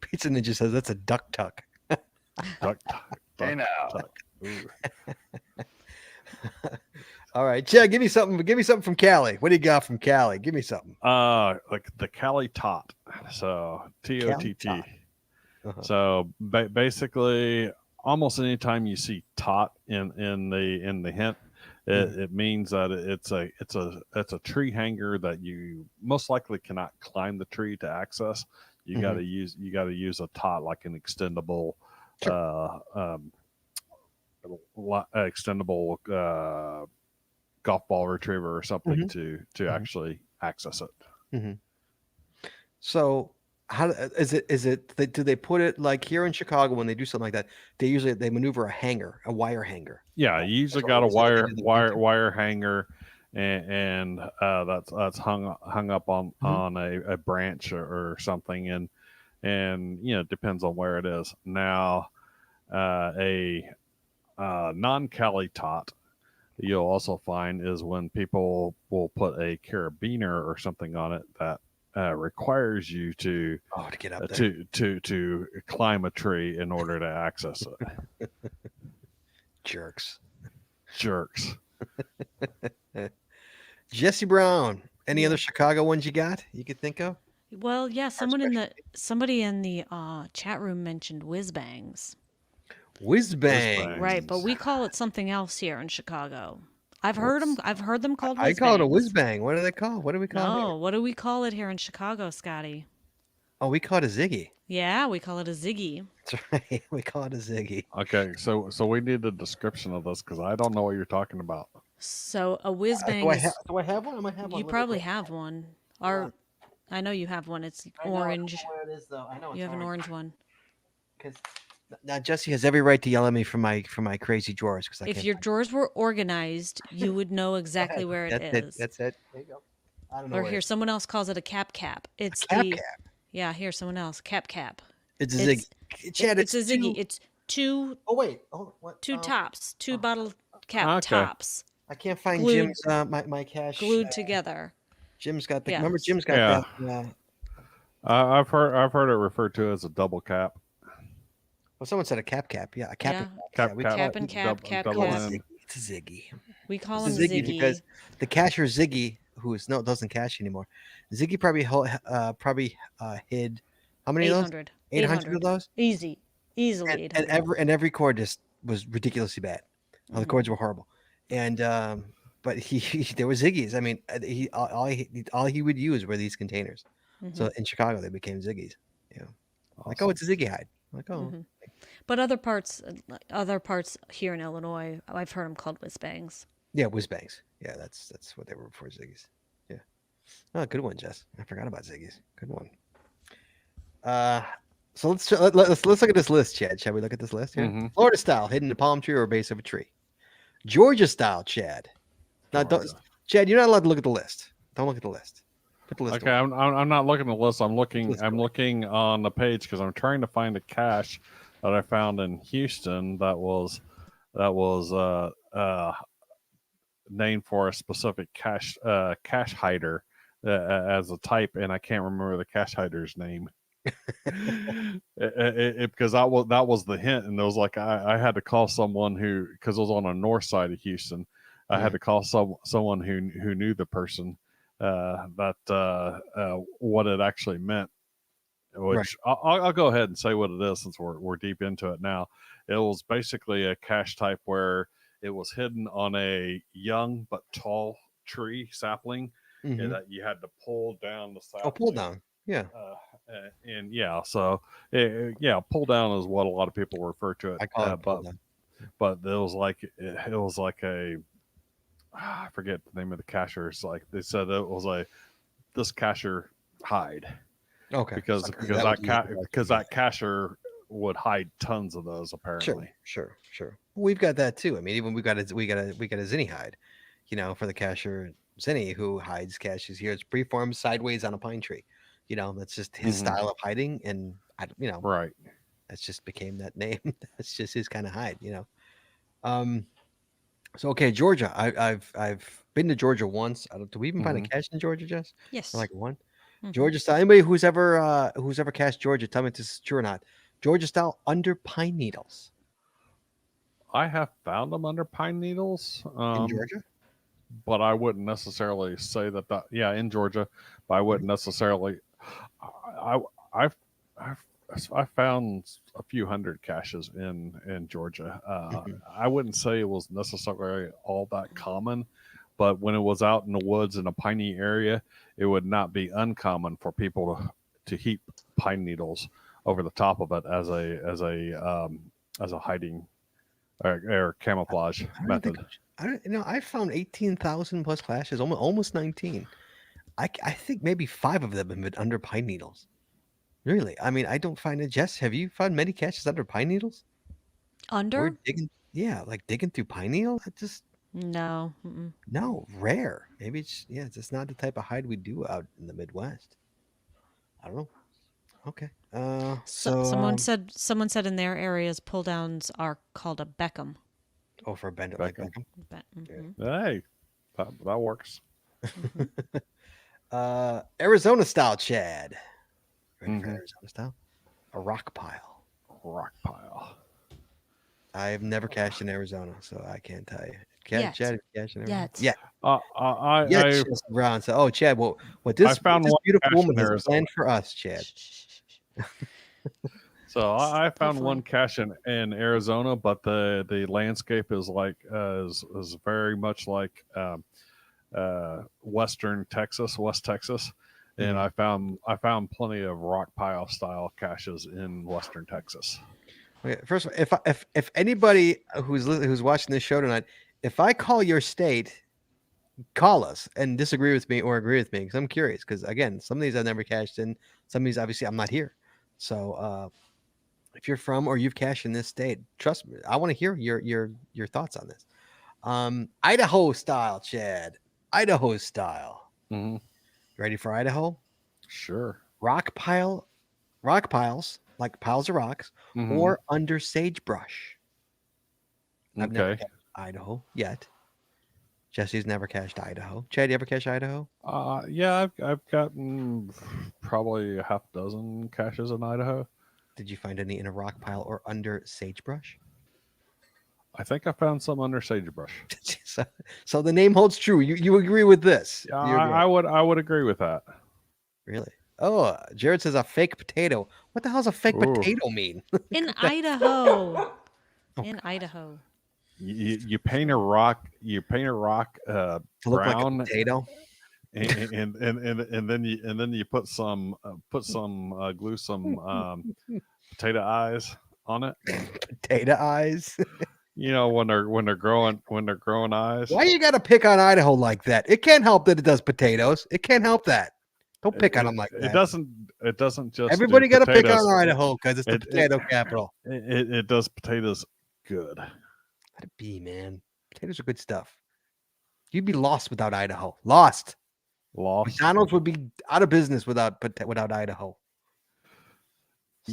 Pizza Ninja says that's a duck tuck. Duck tuck. Hey now. All right, Chad, give me something from Cali. What do you got from Cali? Give me something. Like the Cali tot. So TOTT. So basically, almost anytime you see tot in the hint, it means that it's a tree hanger that you most likely cannot climb the tree to access. You got to use a tot, like an extendable, golf ball retriever or something to actually access it. So how is it? Do they put it like here in Chicago when they do something like that? They maneuver a wire hanger. Yeah, you usually got a wire hanger, and that's hung up on a branch or something, and it depends on where it is. Now, a non-Cali tot you'll also find is when people will put a carabiner or something on it that requires you to get up there. to climb a tree in order to access it. Jerks. Jerks. Jesse Brown. Any other Chicago ones you could think of? Well, yeah, somebody in the chat room mentioned whiz bangs. Whiz bang. Right, but we call it something else here in Chicago. I've heard them called whiz I call it a bangs. whiz bang. What do they call? What do we call it? No, what do we call it here in Chicago, Scotty? Oh, we call it a ziggy. Yeah, we call it a ziggy. That's right. We call it a ziggy. Okay, so we need a description of this because I don't know what you're talking about. So a whiz bang do I have one? I might have one. You probably have one. I know you have one. It's orange. I don't know where it is though. I know it's you have an orange one. Now Jesse has every right to yell at me for my crazy drawers because if your drawers were organized, you would know exactly where it is. That's it. There you go. I don't know. Or here, someone else calls it a cap. It's cap. Yeah, here, someone else. Cap. It's a ziggy. Chad, it's a ziggy. It's two. Oh wait. Oh what? Two tops. Two bottle cap tops. I can't find Jim's my cash glued together. Jim's got the. Remember, Jim's got that. I've heard it referred to as a double cap. Well, someone said a cap. Yeah, a cap. Cap. Cap and cap. It's a ziggy. We call him Ziggy because the cashier Ziggy, who's doesn't cache anymore. Ziggy probably hid how many of those? 800. 800 of those. Easily And 800. every chord just was ridiculously bad. The chords were horrible, and but there were Ziggies. I mean, all he would use were these containers. So in Chicago, they became Ziggies. Yeah, like, oh, it's a Ziggy hide. I'm like, oh, But other parts here in Illinois, I've heard them called whiz bangs. yeah, whiz bangs. Yeah, that's what they were before Ziggies. Yeah, oh, good one, Jess. I forgot about Ziggies. Good one. So let's look at this list, Chad. Shall we look at this list here? Florida style, hidden in a palm tree or base of a tree. Georgia style, Chad. Now, Chad, you're not allowed to look at the list. Don't look at the list. Put the list. Okay, I'm not looking at the list. I'm looking on the page because I'm trying to find a cache that I found in Houston that was named for a specific cache hider as a type, and I can't remember the cache hider's name. Because that was the hint, and it was like I had to call someone who, because it was on the north side of Houston, I had to call someone who knew the person what it actually meant. Which I'll go ahead and say what it is since we're deep into it now. It was basically a cache type where it was hidden on a young but tall tree sapling, and that you had to pull down the sapling. Oh, pull down. Yeah. And yeah, so pull down is what a lot of people refer to it. I call it pull down. But it was like a I forget the name of the cacher. Like they said, it was this cacher hide. Okay. Because that cacher would hide tons of those apparently. Sure. We've got that too. I mean, even we got a Zinni hide, for the cacher Zinni who hides caches here. It's preformed sideways on a pine tree. That's just his style of hiding, and right. That's just became that name. That's just his kind of hide. So okay, Georgia. I've been to Georgia once. Do we even find a cache in Georgia, Jess? Yes. Like one. Georgia style. Anybody who's ever cached Georgia, tell me if this is true or not. Georgia style under pine needles. I have found them under pine needles In Georgia, but I wouldn't necessarily say that. Yeah, in Georgia, but I wouldn't necessarily. I found a few hundred caches in Georgia. I wouldn't say it was necessarily all that common, but when it was out in the woods in a piney area, it would not be uncommon for people to heap pine needles over the top of it as a hiding or camouflage method. I found 18,000 plus caches, almost 19. I think maybe 5 of them have been under pine needles. Really? I mean, I don't find it. Jess, have you found many caches under pine needles? Under? Like digging through pine needles. No. No, rare. Maybe it's just not the type of hide we do out in the Midwest. I don't know. Okay. Someone said in their areas pull downs are called a Beckham. Oh, for a bender. Beckham. Mm-hmm. Hey, that works. Arizona style, Chad. Ready for Arizona style? A rock pile. I've never cached in Arizona, so I can't tell you. Chad, cached in Arizona? Yet. Brown said, "Oh, Chad, what this beautiful woman has planned for us, Chad." So I found one cache in Arizona, but the landscape is like is very much like West Texas, and I found plenty of rock pile style caches in Western Texas. Okay, first of all, if anybody who's watching this show tonight, if I call your state, call us and disagree with me or agree with me, because I'm curious. Because again, some of these I've never cached in. Some of these obviously I'm not here. So if you're from or you've cached in this state, trust me, I want to hear your thoughts on this. Idaho style, Chad. Idaho style. Ready for Idaho? Sure. Rock piles, like piles of rocks, or under sagebrush. I've never cached Idaho yet. Jesse's never cached Idaho. Chad, you ever cache Idaho? Yeah, I've gotten probably a half dozen caches in Idaho. Did you find any in a rock pile or under sagebrush? I think I found some under sagebrush. So the name holds true. You agree with this? Yeah, You agree. I would agree with that. Really? Oh, Jared says a fake potato. What the hell does a fake Ooh. potato mean? In Idaho. Oh, In Idaho. You paint a rock. You paint a rock to look brown, like a potato. and then you put some glue some potato eyes on it. Potato eyes. You know when they're growing eyes. Why you got to pick on Idaho like that? It can't help that it does potatoes. It can't help that. Don't pick on them like that. It doesn't just. Everybody got to pick on potatoes. Idaho because it's the potato capital. It does potatoes good. Let it be, man. Potatoes are good stuff. You'd be lost without Idaho. Lost. McDonald's would be out of business without Idaho.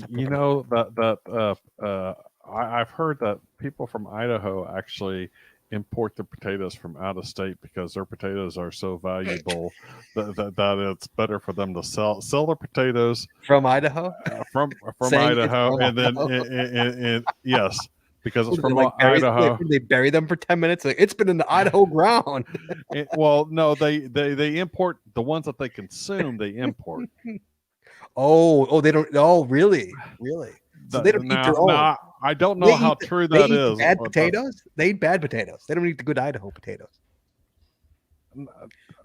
You know that I've heard that people from Idaho actually import their potatoes from out of state because their potatoes are so valuable that it's better for them to sell their potatoes From Idaho? From Saying it's Idaho, from and then and yes, because it's from Idaho. Idaho. They bury them for 10 minutes. Like, it's been in the Idaho ground. Well, no, they import the ones that they consume. They import. They don't. Oh, really? So they don't eat their own. Now, I don't know how true that is. Bad potatoes? They eat bad potatoes. They don't eat the good Idaho potatoes.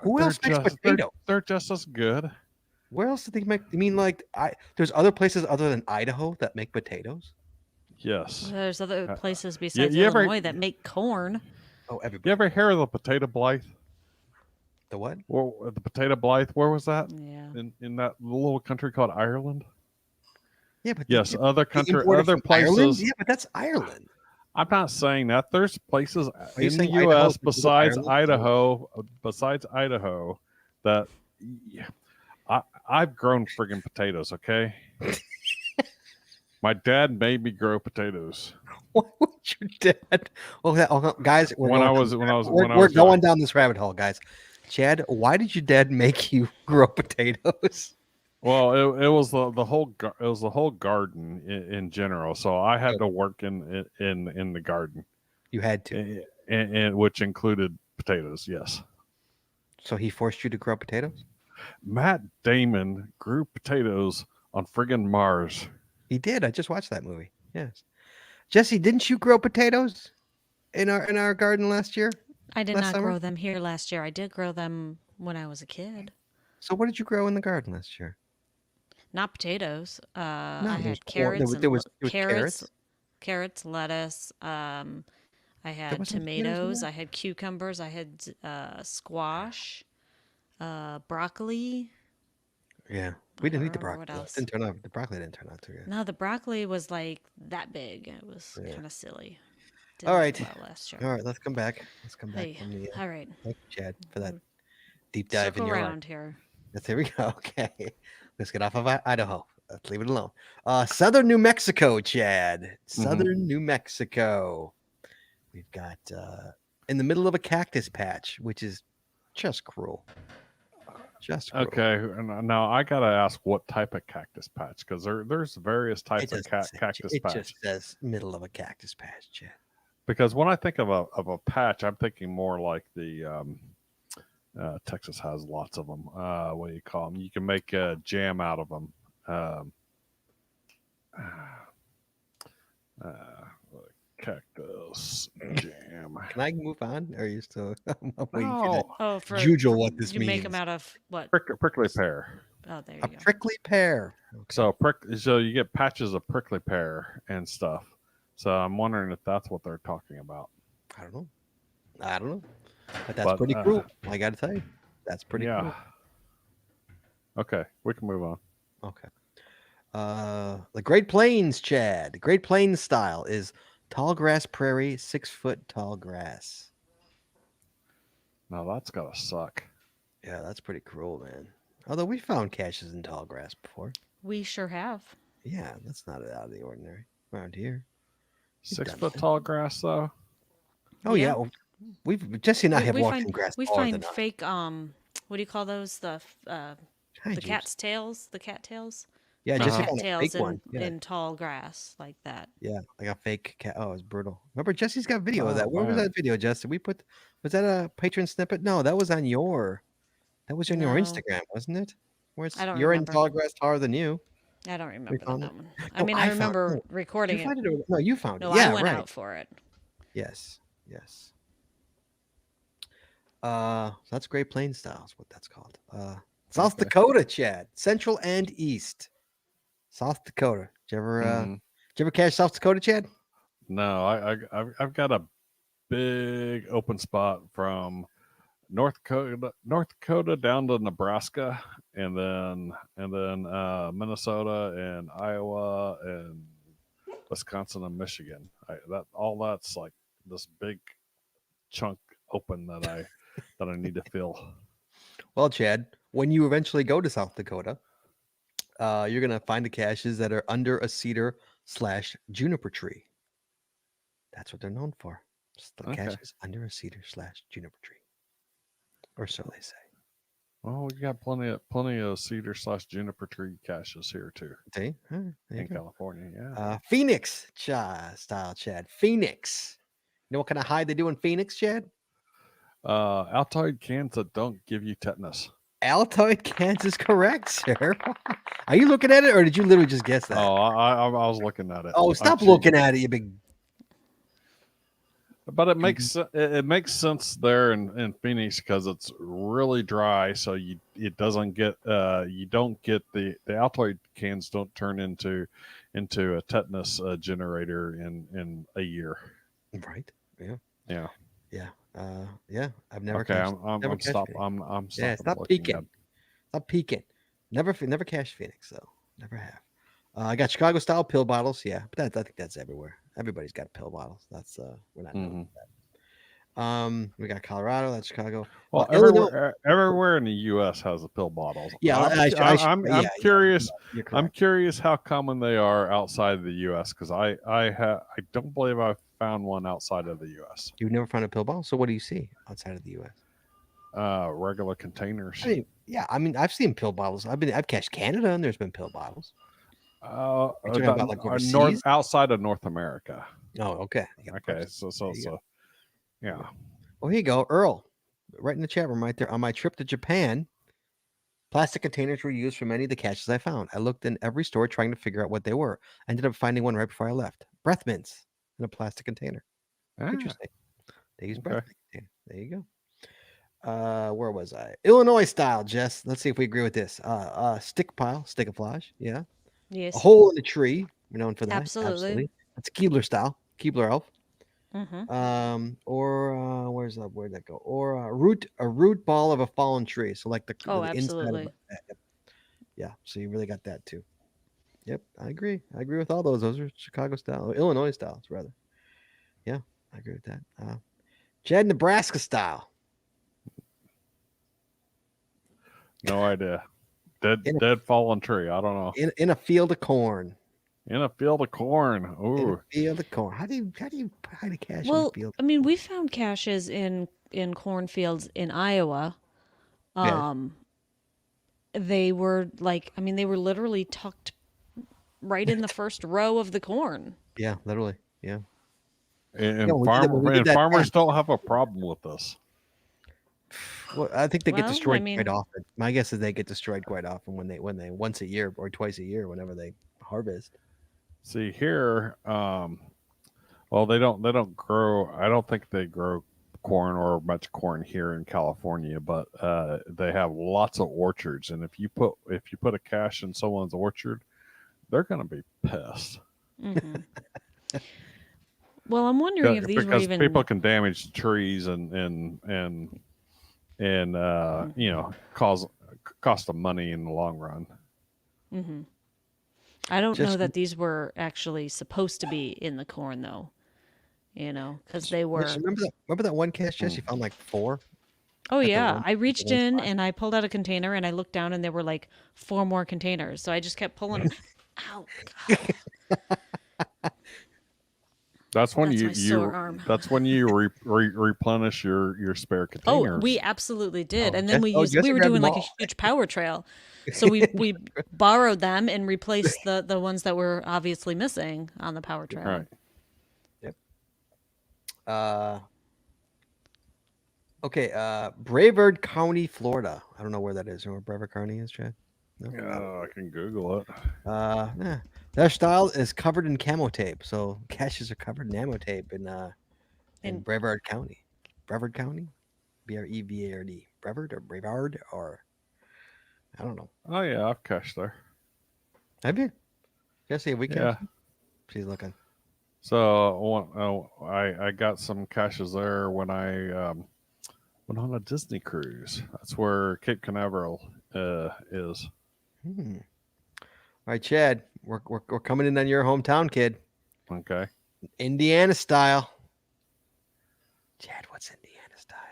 Who else makes potatoes? They're just as good. Where else do they make? You mean like there's other places other than Idaho that make potatoes? Yes. There's other places besides you ever- Illinois that make corn. Oh, everybody. You ever hear of the potato blight? The what? Well, the potato blight. Where was that? Yeah. In that little country called Ireland. Yeah, but Yes, they other import it from places. Ireland? Yeah, but that's Ireland. I'm not saying that. There's places you in the saying Idaho U.S. is considered besides Idaho, that I've grown friggin' potatoes. Okay, my dad made me grow potatoes. Why would your dad? Guys, we're going down this rabbit hole, guys. Chad, why did your dad make you grow potatoes? Well, it was the whole garden in general. So I had to work in the garden. You had to, and which included potatoes. Yes. So he forced you to grow potatoes? Matt Damon grew potatoes on friggin' Mars. He did. I just watched that movie. Yes. Jesse, didn't you grow potatoes in our garden last year? I did Last not grow summer? them here last year. I did grow them when I was a kid. So what did you grow in the garden last year? Not potatoes. I there's had corn. carrots. There was Carrots, lettuce. I had wasn't potatoes in tomatoes. there? I had cucumbers. I had squash, broccoli. Yeah, we didn't eat the What broccoli. else? Didn't turn out. The broccoli didn't turn out too good. No, the broccoli was like that big. It was Yeah. kind of silly. All right. do well last year. All right, let's come back. Hey, from the. all right. Thank you, Chad, for that deep dive Circle in your life. around here. Here we go. Okay, let's get off of Idaho. Let's leave it alone. Southern New Mexico, Chad. Southern New Mexico. We've got in the middle of a cactus patch, which is just cruel. Just cruel. Okay, and now I gotta ask what type of cactus patch, because there's various types of cactus It patch. just says middle of a cactus patch, Chad. Because when I think of a patch, I'm thinking more like the Texas has lots of them. What do you call them? You can make jam out of them. Cactus jam. Can I move on? Or are you still? I'm waiting No, Oh, for Jujule what this you means. make them out of what? prickly pear. Oh, there you A go. prickly pear. So you get patches of prickly pear and stuff. So I'm wondering if that's what they're talking about. I don't know. But that's pretty cool. I got to tell you, that's pretty cool. Okay, we can move on. Okay. The Great Plains, Chad. The Great Plains style is tall grass prairie, 6 foot tall grass. Now that's gotta suck. Yeah, that's pretty cruel, man. Although we found caches in tall grass before. We sure have. Yeah, that's not out of the ordinary around here. 6 done foot that. tall grass, though. Oh yeah, well, Jesse and I have walked in grass. We taller find than us. fake what do you call those? The Hi, James. cat's tails, the cattails. Yeah, Jesse Uh-huh. found a cattails fake one. Yeah, in tall grass like that. yeah, like a fake cat. Oh, it's brutal. Remember, Jesse's got video of Oh, that. Where was man. that video, Jesse? Was that a Patreon snippet? No, that was on your No, Instagram, wasn't it? Where it's I don't you're in remember. tall grass taller than you. I don't We remember found that it. one. I No, mean, I I found. remember No, did you recording it. find it? No, you found it. No, I Yeah, went right. out for it. Yes, yes. That's Great Plains style is what that's called. South Okay. Dakota, Chad, Central and East. South Dakota. Did you ever catch South Dakota, Chad? No, I've got a big open spot from North Dakota down to Nebraska, and then Minnesota and Iowa and Wisconsin and Michigan. That's like this big chunk open that I need to fill. Well, Chad, when you eventually go to South Dakota, you're gonna find the caches that are under a cedar/juniper tree. That's what they're known for. Just the Okay. caches under a cedar/juniper tree, or so they say. Well, we got plenty of cedar/juniper tree caches here too See, there you in go. California. Yeah. Phoenix style, Chad. Phoenix. You know what kind of hide they do in Phoenix, Chad? Altoid cans that don't give you tetanus. Altoid cans is correct, sir. Are you looking at it, or did you literally just guess that? Oh, I was looking at it. Oh, stop Actually, looking at it, you big. But it makes sense there in Phoenix because it's really dry, so you don't get the Altoid cans don't turn into a tetanus generator in a year. Right. Yeah. Yeah. Yeah. Yeah. I've never. Okay, Cashed, I'm never cashed stop. Phoenix. I'm Yeah. stopping Stop looking peeking. at- Stop peeking. Never cashed Phoenix though. Never have. I got Chicago style pill bottles. Yeah, but I think that's everywhere. Everybody's got pill bottles. That's we're not. Known for that. We got Colorado. That's Chicago. Well, Illinois. everywhere in the U.S. has the pill bottles. Yeah, I'm curious. You're I'm correct. curious how common they are outside of the U.S. because I don't believe I've found one outside of the U.S. You've never found a pill bottle. So what do you see outside of the U.S.? Regular containers. I mean, I've seen pill bottles. I've cashed Canada, and there's been pill bottles. talking about, like, overseas? Outside of North America. Oh, okay. Okay, so yeah. Well, here you go, Earl. Right in the chat room, right there. On my trip to Japan, plastic containers were used for many of the caches I found. I looked in every store trying to figure out what they were. I ended up finding one right before I left. Breath mints in a plastic container. Ah, Interesting. They use breath okay. mint container. There you go. Where was I? Illinois style, Jess. Let's see if we agree with this. Stick pile, stickaflage. Yeah. Yes. A hole in the tree. We're known for that. Absolutely. That's Keebler style. Keebler elf. Mm-hmm. Where'd that go? Or a root ball of a fallen tree. So like the inside of absolutely. it. Yeah. So you really got that too. Yep, I agree. I agree with all those. Those are Chicago style, Illinois styles rather. Yeah, I agree with that. Chad, Nebraska style. No idea. Dead fallen tree. I don't know. In a field of corn. In a field of corn. In Ooh. a field of corn. How do you hide a cache in a Well, field? I mean, we found caches in cornfields in Iowa. Yeah. They were literally tucked right in the first row of the corn. Yeah, literally. Yeah. And, Yeah, we did that farmers test. don't have a problem with this. Well, I think they get Well, destroyed I mean- quite often. My guess is they get destroyed quite often when they once a year or twice a year whenever they harvest. See here, well, they don't grow. I don't think they grow corn or much corn here in California, but they have lots of orchards. And if you put a cache in someone's orchard, they're going to be pissed. Mm-hmm. Well, I'm wondering if these were because even people can damage the trees and cost them money in the long run. Mm-hmm. I don't know Just- that these were actually supposed to be in the corn, though. Because they were. Jess, remember that one cache, Jess? You found like 4. Oh the yeah, one- I at the reached one in spot? and I pulled out a container and I looked down and there were like 4 more containers. So I just kept pulling them. Ow! God. That's when That's you my sore arm. That's when you replenish your spare Oh, containers. we absolutely did. Oh, And then Jesse we were grabbed doing them like a all. huge power trail. So we borrowed them and replaced the ones that were obviously missing on the power trail. Right. Okay, Brevard County, Florida. I don't know where that is. You know where Brevard County is, Chad? No? I can Google it. Their style is covered in camo tape. So caches are covered in ammo tape in Brevard County. Brevard County? Brevard? Brevard or Brevard or I don't know. Oh yeah, I've cached there. Have you? Jesse, we Yeah. cached? She's looking. So I got some caches there when I went on a Disney cruise. That's where Cape Canaveral is. All right, Chad, we're coming in on your hometown, kid. Okay. Indiana style. Chad, what's Indiana style?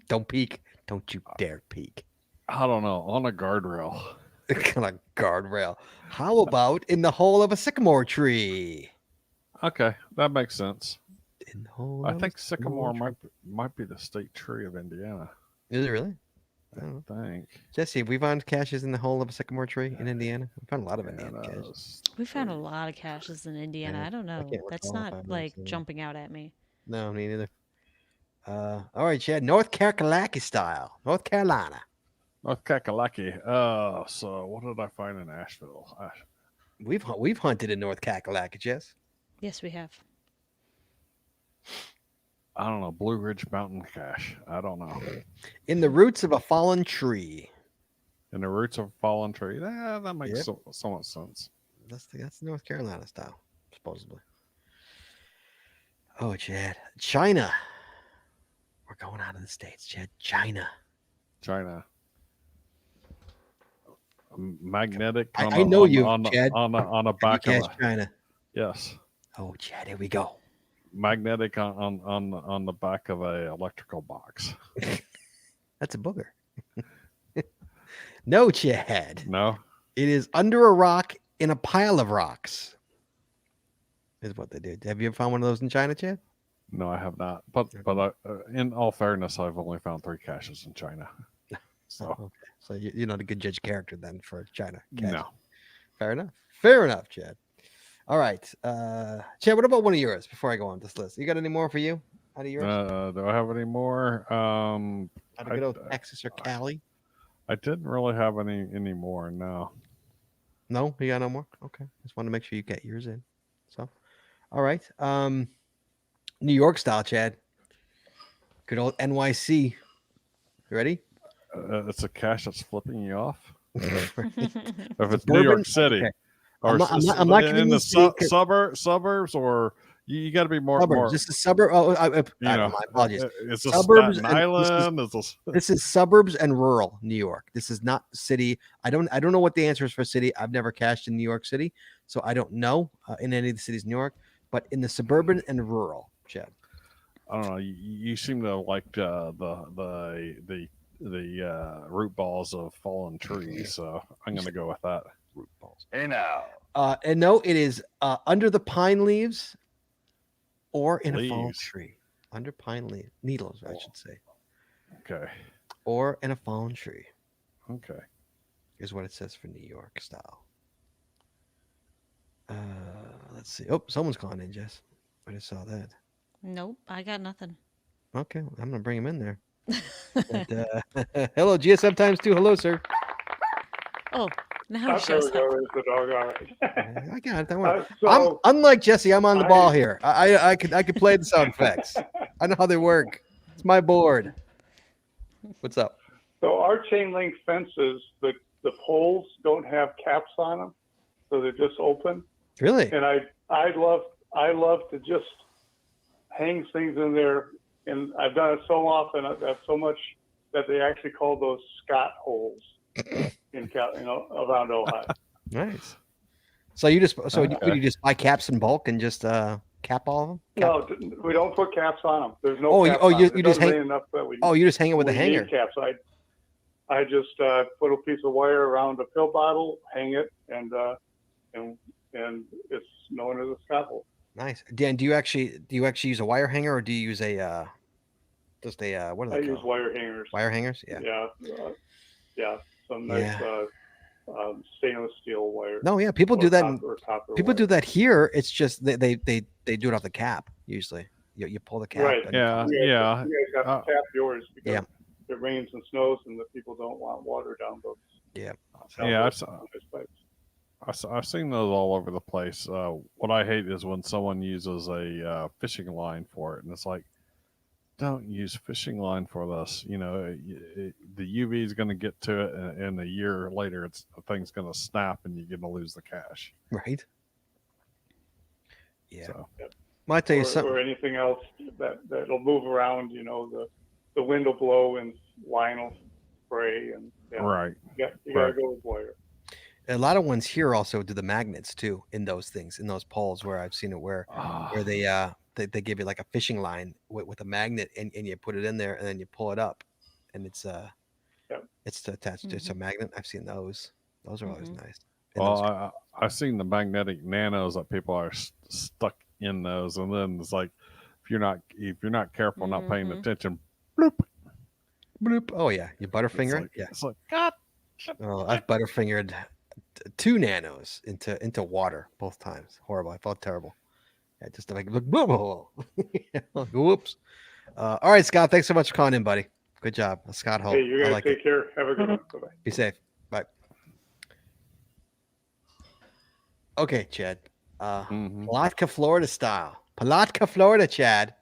Don't peek. Don't you dare peek. I don't know. On a guardrail. On a guardrail. How about in the hole of a sycamore tree? Okay, that makes sense. In the hole I of think a sycamore tree. might be the state tree of Indiana. Is it really? I I don't know. think. Jesse, have we found caches in the hole of a sycamore tree in Indiana? We found a lot of Indiana caches. We found a lot of caches in Indiana. Yeah, I don't know. can't That's recall if not I've like seen it. jumping out at me. No, me neither. All right, Chad. North Kakalaki style. North Carolina. North Kakalaki. So what did I find in Asheville? We've hunted in North Kakalaki, Jess. Yes, we have. I don't know. Blue Ridge Mountain cache. I don't know. In the roots of a fallen tree. In the roots of a fallen tree. That makes Yep. somewhat sense. That's North Carolina style, supposedly. Oh, Chad. China. We're going out of the States, Chad. China. China. Magnetic. I know you, Chad. On a Have you back of cached a, China. yes. Oh, Chad, here we go. Magnetic on the back of a electrical box. That's a booger. No, Chad. No. It is under a rock in a pile of rocks. Is what they did. Have you ever found one of those in China, Chad? No, I have not. But in all fairness, I've only found 3 caches in China. So okay. So you're not a good judge of character then for China. no. Fair enough. Fair enough, Chad. All right. Chad, what about one of yours before I go on this list? You got any more for you out of yours? Do I have any more? Out of good old Texas or Cali? I didn't really have any more. No. No, you got no more? Okay. Just want to make sure you get yours in. So, all right. New York style, Chad. Good old NYC. You ready? It's a cache that's flipping you off. If it's Suburban? New York City, Okay. or I'm not in giving the you city 'cause- suburbs, or you got to be more. Suburbs. This is suburb. Oh, You know, my apologies. It's a Suburbs Staten and- Island. This is suburbs and rural New York. This is not city. I don't know what the answer is for city. I've never cached in New York City, so I don't know in any of the cities in New York. But in the suburban and rural, Chad. I don't know. You seem to like the root balls of fallen trees, so I'm going to go with that. Root balls. Hey now. And no, it is under the pine leaves or in a fallen Leaves. tree. Under pine leaves, needles, I should say, Okay. or in a fallen tree Okay. is what it says for New York style. Let's see. Oh, someone's calling in, Jess. I just saw that. Nope, I got nothing. Okay, I'm gonna bring him in there. But, hello, GSM times 2. Hello, sir. Oh, now it There we shows go. up. There's the dog. All right. I got it. Don't worry. So I'm unlike Jesse. I'm on the I- ball here. I could play the sound effects. I know how they work. It's my board. What's up? So our chain link fences, the poles don't have caps on them, so they're just open. Really? And I love to just hang things in there, and I've done it so often, so much that they actually call those Scott holes around Ohio. Nice. So you just you just buy caps in bulk and just cap all of them? No, we don't put caps on them. There's no. Oh, caps you on them. just It doesn't hang- rain enough that we. Oh, you just hang it with a we hanger. need caps. I just put a piece of wire around a pill bottle, hang it, and and it's known as a scaffold. Nice. Dan, do you actually use a wire hanger, or do you use a just a what are I they use called? wire hangers. Wire hangers? Yeah. Yeah, some nice stainless steel wire. No, yeah, people or do that. copper People wire. do that here. It's just they do it off the cap usually. You pull the cap. Right. And Yeah, You yeah. guys have to tap yours because Yeah. it rains and snows, and the people don't want water down those. Yeah. Yeah, those pipes. I've seen those all over the place. What I hate is when someone uses a fishing line for it, and it's like, don't use fishing line for this. You know, the UV is going to get to it, and a year later, the thing's going to snap, and you're going to lose the cash. Right. Yeah. So, Well, I tell you something. Or anything else that'll move around. You know, the wind will blow and line will spray, and right. you gotta go with wire. A lot of ones here also do the magnets too in those things, in those poles where I've seen it where they give you like a fishing line with a magnet and you put it in there and then you pull it up and it's attached to a magnet. I've seen those. Those are always nice. And Well, I've seen the magnetic nanos that people are stuck in those, and then it's like if you're not careful, not paying attention, bloop, bloop. Oh yeah, you butterfinger it. Yeah. It's like God. Oh, I've butterfingered 2 nanos into water both times. Horrible. I felt terrible. Yeah, just like whoops. All right, Scott. Thanks so much for calling in, buddy. Good job, Scott Hope. Hey, you guys I like take it. care. Have a good one. Bye-bye. Be safe. Bye. Okay, Chad. Palatka, Florida style. Palatka, Florida, Chad.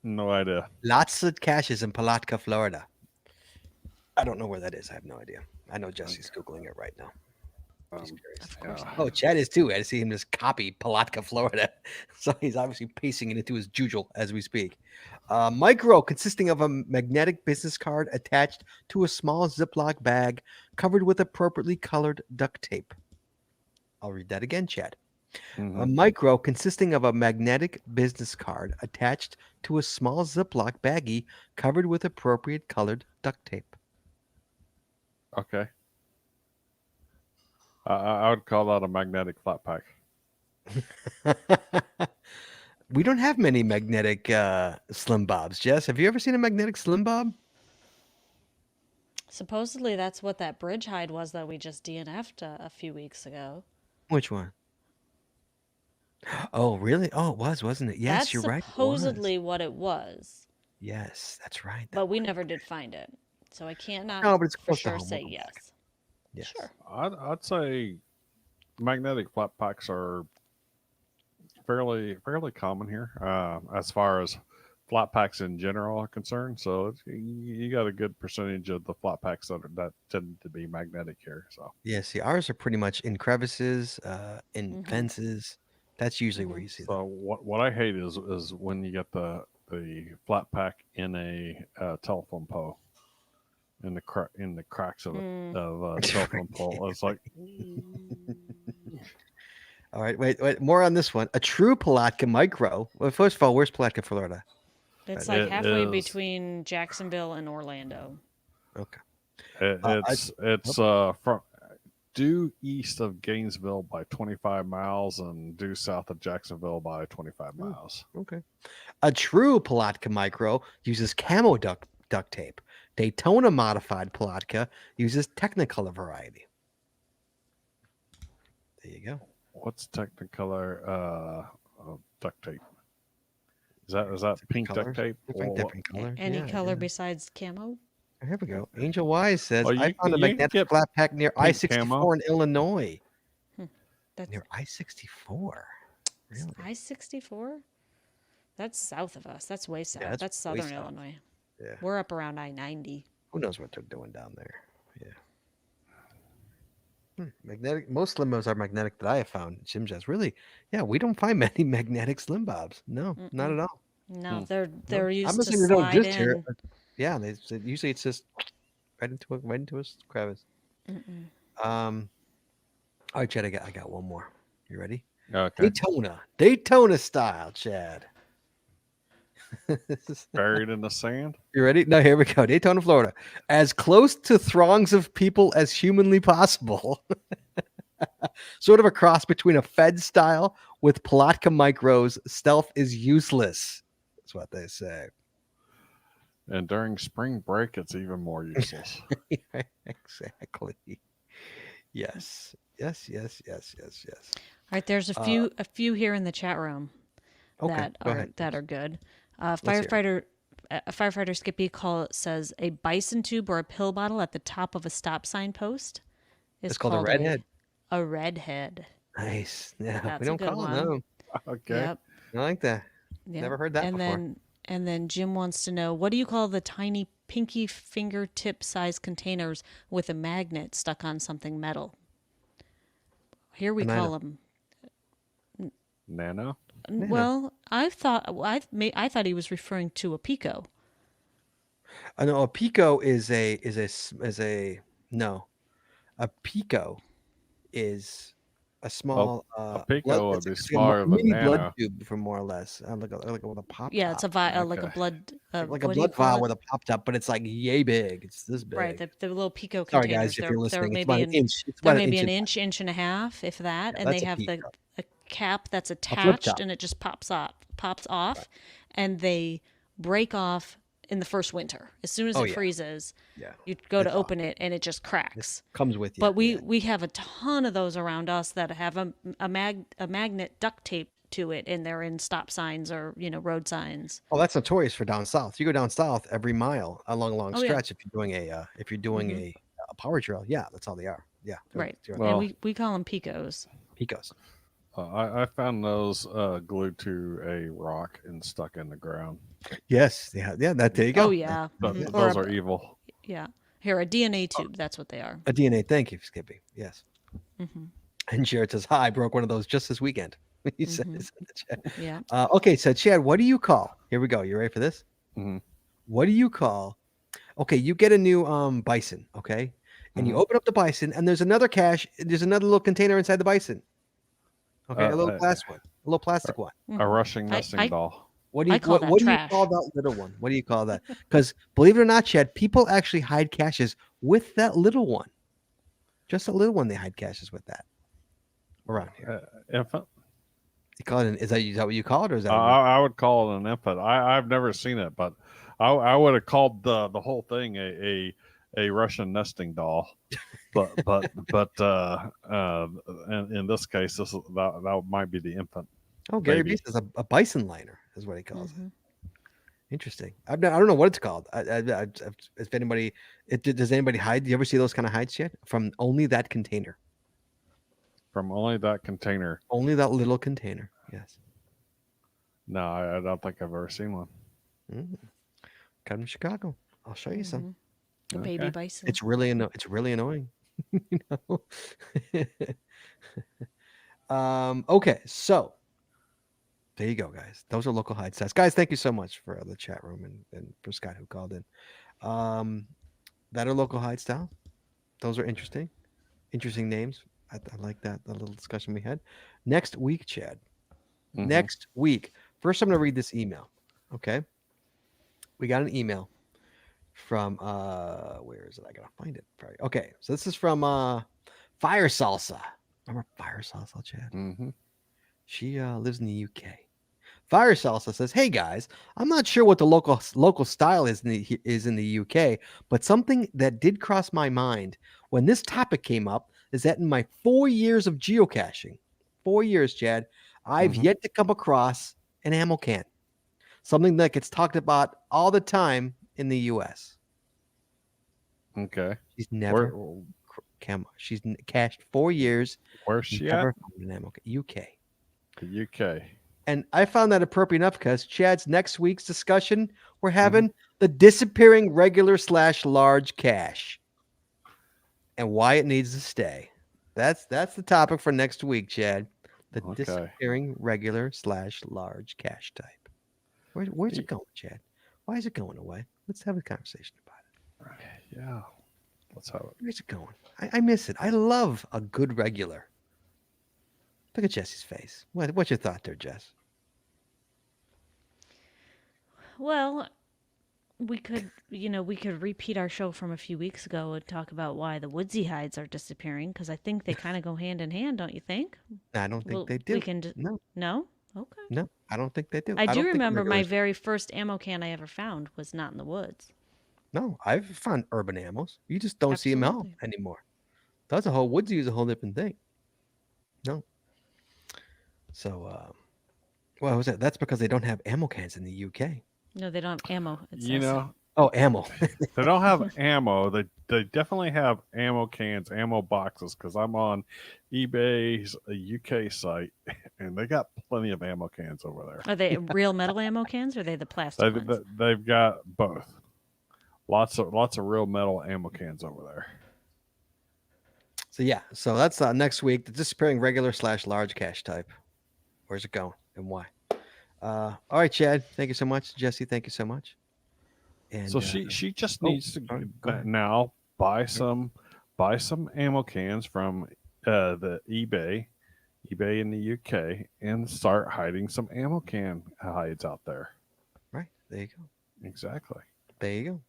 No idea. Lots of caches in Palatka, Florida. I don't know where that is. I have no idea. I know Jesse's Googling it right now. He's curious. Of course. Oh, Chad is too. I see him just copy Palatka, Florida. So he's obviously pasting it into his jujel as we speak. Micro, consisting of a magnetic business card attached to a small Ziploc bag covered with appropriately colored duct tape. I'll read that again, Chad. A micro, consisting of a magnetic business card attached to a small Ziploc baggie covered with appropriate colored duct tape. Okay. I would call that a magnetic flat pack. We don't have many magnetic Slim Bobs. Jess, have you ever seen a magnetic Slim Bob? Supposedly that's what that bridge hide was that we just DNF'd a few weeks ago. Which one? Oh, really? Oh, it was, wasn't it? Yes, That's you're right. supposedly what it was, Yes, that's right. but we never did find it. So I can't not No, but it's for close to sure home. say Hold on a yes. Yes. Sure. I'd say magnetic flat packs are fairly common here as far as flat packs in general are concerned. So you got a good percentage of the flat packs that tend to be magnetic here. So Yeah, see, ours are pretty much in crevices, in fences. That's usually where you see them. so what I hate is when you get the flat pack in a telephone pole. In the cracks of a telephone pole, it's like. All right, wait. More on this one. A true Palatka micro. Well, first of all, where's Palatka, Florida? It's It like halfway is- between Jacksonville and Orlando. Okay. It's from due east of Gainesville by 25 miles and due south of Jacksonville by 25 miles. Okay. A true Palatka micro uses camo duct tape. Daytona modified Palatka uses Technicolor variety. There you go. What's Technicolor duct tape? Is that pink colors? duct tape? Different color. Any Yeah, color yeah. besides camo? Here we go. Angel Wise says, Oh, you I found a can magnetic get flat pack near pink I-64 camo. in Illinois. That's Near I-64. Really? I-64? That's south of us. That's way south. that's That's way southern south. Illinois. Yeah. We're up around I-90. Who knows what they're doing down there? Yeah. Magnetic. Most Slim Bobs are magnetic that I have found. Jim Jazz. Really? Yeah, we don't find many magnetic Slim Bobs. No, not at all. No, they're I'm used not to saying they don't slide exist here. in. But yeah, usually it's just right into a crevice. All right, Chad. I got one more. You ready? Okay. Daytona style, Chad. Buried in the sand. You ready? No, here we go. Daytona, Florida. As close to throngs of people as humanly possible. Sort of a cross between a Fed style with Palatka Micros. Stealth is useless. That's what they say. And during spring break, it's even more useless. Exactly. Yes. Yes. Yes. Yes. Yes. Yes. All right, there's a few here in the chat room Okay. Go ahead. that are good. Let's hear it. Firefighter Skippy says a bison tube or a pill bottle at the top of a stop sign post is It's called a redhead. A redhead. Nice. Yeah. That's We a don't good call it. one. No. Okay. Yep. I like that. Yep. Never heard that and before. Then Jim wants to know, what do you call the tiny pinky fingertip size containers with a magnet stuck on something metal? Here we call them. Nano? Well, I thought he was referring to a pico. No, a pico is a no. A pico is a small A pico would be it's smaller a than mini blood nano. tube for more or less, like with a pop Yeah, top. it's a like a Okay. blood like a what do you blood call vial it? with a pop top, but it's like yay big. It's this big. Right, the little pico Sorry, containers. guys, if you're listening, it's They're about maybe an inch. It's they're about maybe an and inch, inch and a half, if that, Yeah, and that's they a have pico. a cap that's flip attached, top. and it just pops off, and they break off in the first winter. As soon as Oh, it yeah. freezes, Yeah, you go to it's open it, and it just cracks. comes with you. But yeah. we have a ton of those around us that have a magnet duct tape to it, and they're in stop signs or road signs. Oh, that's notorious for down south. You go down south every mile along a long Oh, yeah. stretch if you're doing a power trail. Yeah, that's all they are. Yeah, Right. they're Well- And we call them picos. picos. I found those glued to a rock and stuck in the ground. Yes, yeah. That there you go. Oh yeah. Th- Mhm. Those are evil. Yeah. Here, a DNA tube. That's what they are. A DNA. Thank you, Skippy. Yes. Mm-hmm. And Jared says, "Hi, I broke one of those just this weekend." He says in the chat. Yeah. Okay, so Chad, what do you call? Here we go. You ready for this? Mhm. What do you call? Okay, you get a new bison, okay, and you Mhm. open up the bison, and there's another cache. There's another little container inside the bison. Okay, a little glass one, a little plastic one. A rushing I- nesting I- doll. What do you I call that what do you trash. call that little one? What do you call that? Because believe it or not, Chad, people actually hide caches with that little one. Just a little one, they hide caches with that around here. Infant? You call it is that what you call it, or is that? I would call it an infant. I've never seen it, but I would have called the whole thing a Russian nesting doll. But in this case, that might be the infant. Oh, Gary Maybe. B says a bison liner is what he calls Mhm. it. Interesting. I don't know what it's called. If anybody, does anybody hide? Do you ever see those kind of hides yet? From only that container, From only that container. only that little container. Yes. No, I don't think I've ever seen one. Come to Chicago. I'll show you some. A baby Okay. bison. It's really annoying. You know? Okay, so there you go, guys. Those are local hide stats. Guys, thank you so much for the chat room and for Scott who called in. That are local hide style. Those are interesting names. I like that little discussion we had. Next week, Chad. Mhm. Next week. First, I'm going to read this email. Okay. We got an email from where is it? I gotta find it. Probably. Okay, so this is from Fire Salsa. Remember Fire Salsa, Chad? Mhm. She lives in the UK. Fire Salsa says, "Hey guys, I'm not sure what the local style is in the UK, but something that did cross my mind when this topic came up is that in my 4 years of geocaching, 4 years, Chad, I've Mhm. yet to come across an ammo can, something that gets talked about all the time in the US. Okay. She's never she's cached 4 years. Where's she Never at? found an ammo can. UK. The UK. And I found that appropriate enough because Chad's next week's discussion, we're having the disappearing regular / large cache and why it needs to stay. That's the topic for next week, Chad. The Okay. disappearing regular / large cache type. Where's it going, Chad? Why is it going away? Let's have a conversation about it. Yeah. Let's have it. Where's it going? I miss it. I love a good regular. Look at Jesse's face. What's your thought there, Jess? Well, We could, we could repeat our show from a few weeks ago and talk about why the woodsy hides are disappearing, because I think they kind of go hand in hand, don't you think? I don't think Well, they we do. can. No, No? Okay. no, I don't think they do. I I do don't think remember my regulars. very first ammo can I ever found was not in the woods. No, I've found urban animals. You just don't see them out Absolutely. anymore. That's a whole woodsy is a whole different thing. No. So, what was that? That's because they don't have ammo cans in the UK. No, they don't have ammo. It You says. know, Oh, ammo. they don't have ammo. They definitely have ammo cans, ammo boxes. Because I'm on eBay's UK site, and they got plenty of ammo cans over there. Are they real metal ammo cans or are they the plastic ones? They've got both. Lots of real metal ammo cans over there. So yeah, so that's next week. The disappearing regular / large cache type. Where's it going and why? All right, Chad. Thank you so much. Jesse, thank you so much. And So she just oh, needs to sorry, go ahead. now buy some ammo cans from the eBay in the UK and start hiding some ammo can hides out there. Right, there you go. Exactly. There you go.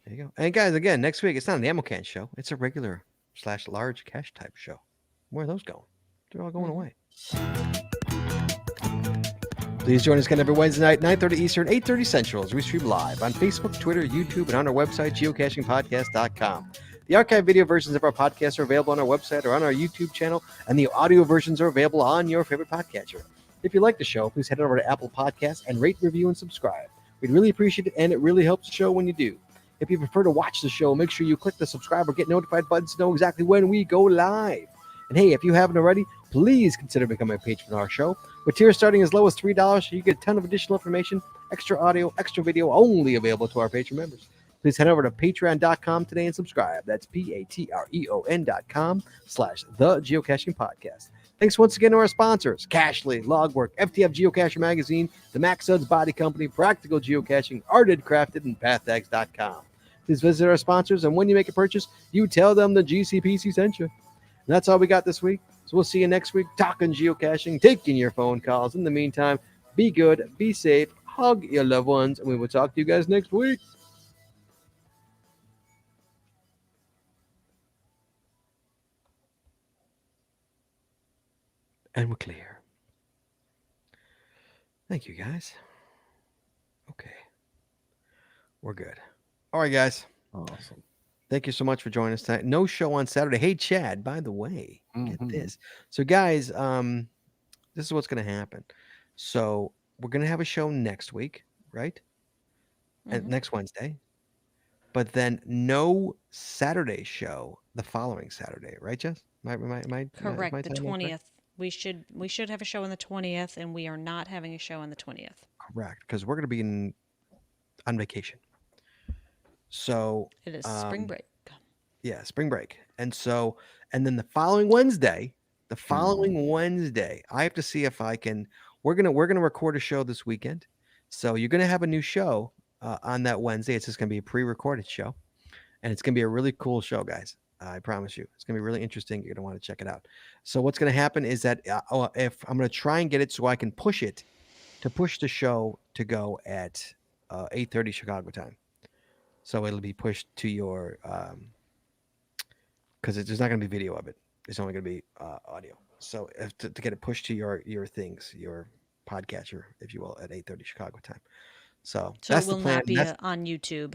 There you go. And guys, again, next week it's not an ammo can show. It's a regular / large cache type show. Where are those going? They're all going away. Please join us again every Wednesday night, 9:30 Eastern, 8:30 Central, as we stream live on Facebook, Twitter, YouTube, and on our website, geocachingpodcast.com. The archived video versions of our podcasts are available on our website or on our YouTube channel, and the audio versions are available on your favorite podcatcher. If you like the show, please head over to Apple Podcasts and rate, review, and subscribe. We'd really appreciate it, and it really helps the show when you do. If you prefer to watch the show, make sure you click the subscribe or get notified buttons to know exactly when we go live. And hey, if you haven't already, please consider becoming a patron of our show. With tiers starting as low as $3, you get a ton of additional information, extra audio, extra video, only available to our patron members. Please head over to patreon.com today and subscribe. That's patreon.com/the Geocaching Podcast. Thanks once again to our sponsors, Cachly, Logwork, FTF Geocacher Magazine, the Max Suds Body Company, Practical Geocaching, Arted Crafted, and PathTags.com. Please visit our sponsors, and when you make a purchase, you tell them the GCPC sent you. And that's all we got this week. So we'll see you next week talking geocaching, taking your phone calls. In the meantime, be good, be safe, hug your loved ones, and we will talk to you guys next week. And we're clear. Thank you, guys. Okay. We're good. All right, guys. Awesome. Thank you so much for joining us tonight. No show on Saturday. Hey, Chad, by the way, get Mhm. this. So, guys, this is what's going to happen. So, we're going to have a show next week, right? And next Wednesday. But then no Saturday show the following Saturday, right, Jess? Correct. The 20th. We should have a show on the 20th, and we are not having a show on the 20th. Correct, because we're going to be on vacation. So it is spring break. Yeah, spring break. And then the following Wednesday, I have to see if I can. We're gonna record a show this weekend. So you're gonna have a new show on that Wednesday. It's just gonna be a pre-recorded show, and it's gonna be a really cool show, guys. I promise you, it's gonna be really interesting. You're gonna want to check it out. So what's gonna happen is that if I'm gonna try and get it so I can push the show to go at 8:30 Chicago time. So it'll be pushed to your, because there's not going to be video of it. It's only going to be audio. So to get it pushed to your things, your podcatcher, if you will, at 8:30 Chicago time. So that's it will the plan. Not be on YouTube.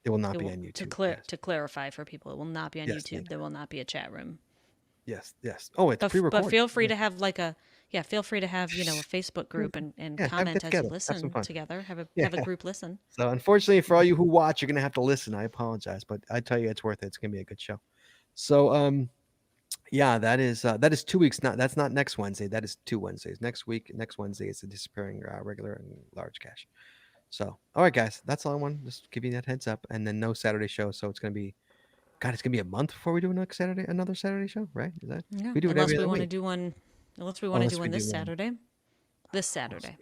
It will not be on YouTube. To clarify for people, it will not be on YouTube. Yeah. There will not be a chat room. Yes. Oh, it's pre-recorded. But feel free to have feel free to have, a Facebook group and comment as you listen together. Have a group listen. So unfortunately for all you who watch, you're gonna have to listen. I apologize, but I tell you it's worth it. It's gonna be a good show. So that is 2 weeks. That's not next Wednesday. That is 2 Wednesdays. Next Wednesday is the disappearing regular and large cache. So all right, guys, that's all I want. Just give you that heads up, and then no Saturday show. So it's gonna be. God, it's gonna be a month before we do another Saturday show, right? Is that? Yeah. We do it unless every we other want to week. do one. Unless we want to do one this Saturday. This Saturday.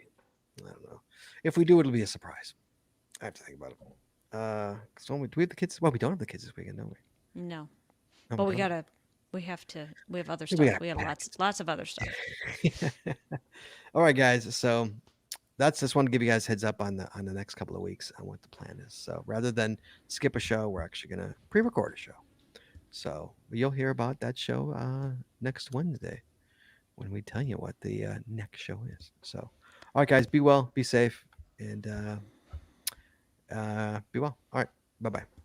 I don't know. If we do, it'll be a surprise. I have to think about it. So do we have the kids? Well, we don't have the kids this weekend, don't we? No. But we have other stuff. We have lots of other stuff. All right, guys. So that's just want to give you guys heads up on the next couple of weeks on what the plan is. So rather than skip a show, we're actually going to pre-record a show. So you'll hear about that show next Wednesday when we tell you what the next show is. So, all right, guys, be well, be safe, and be well. All right, bye-bye.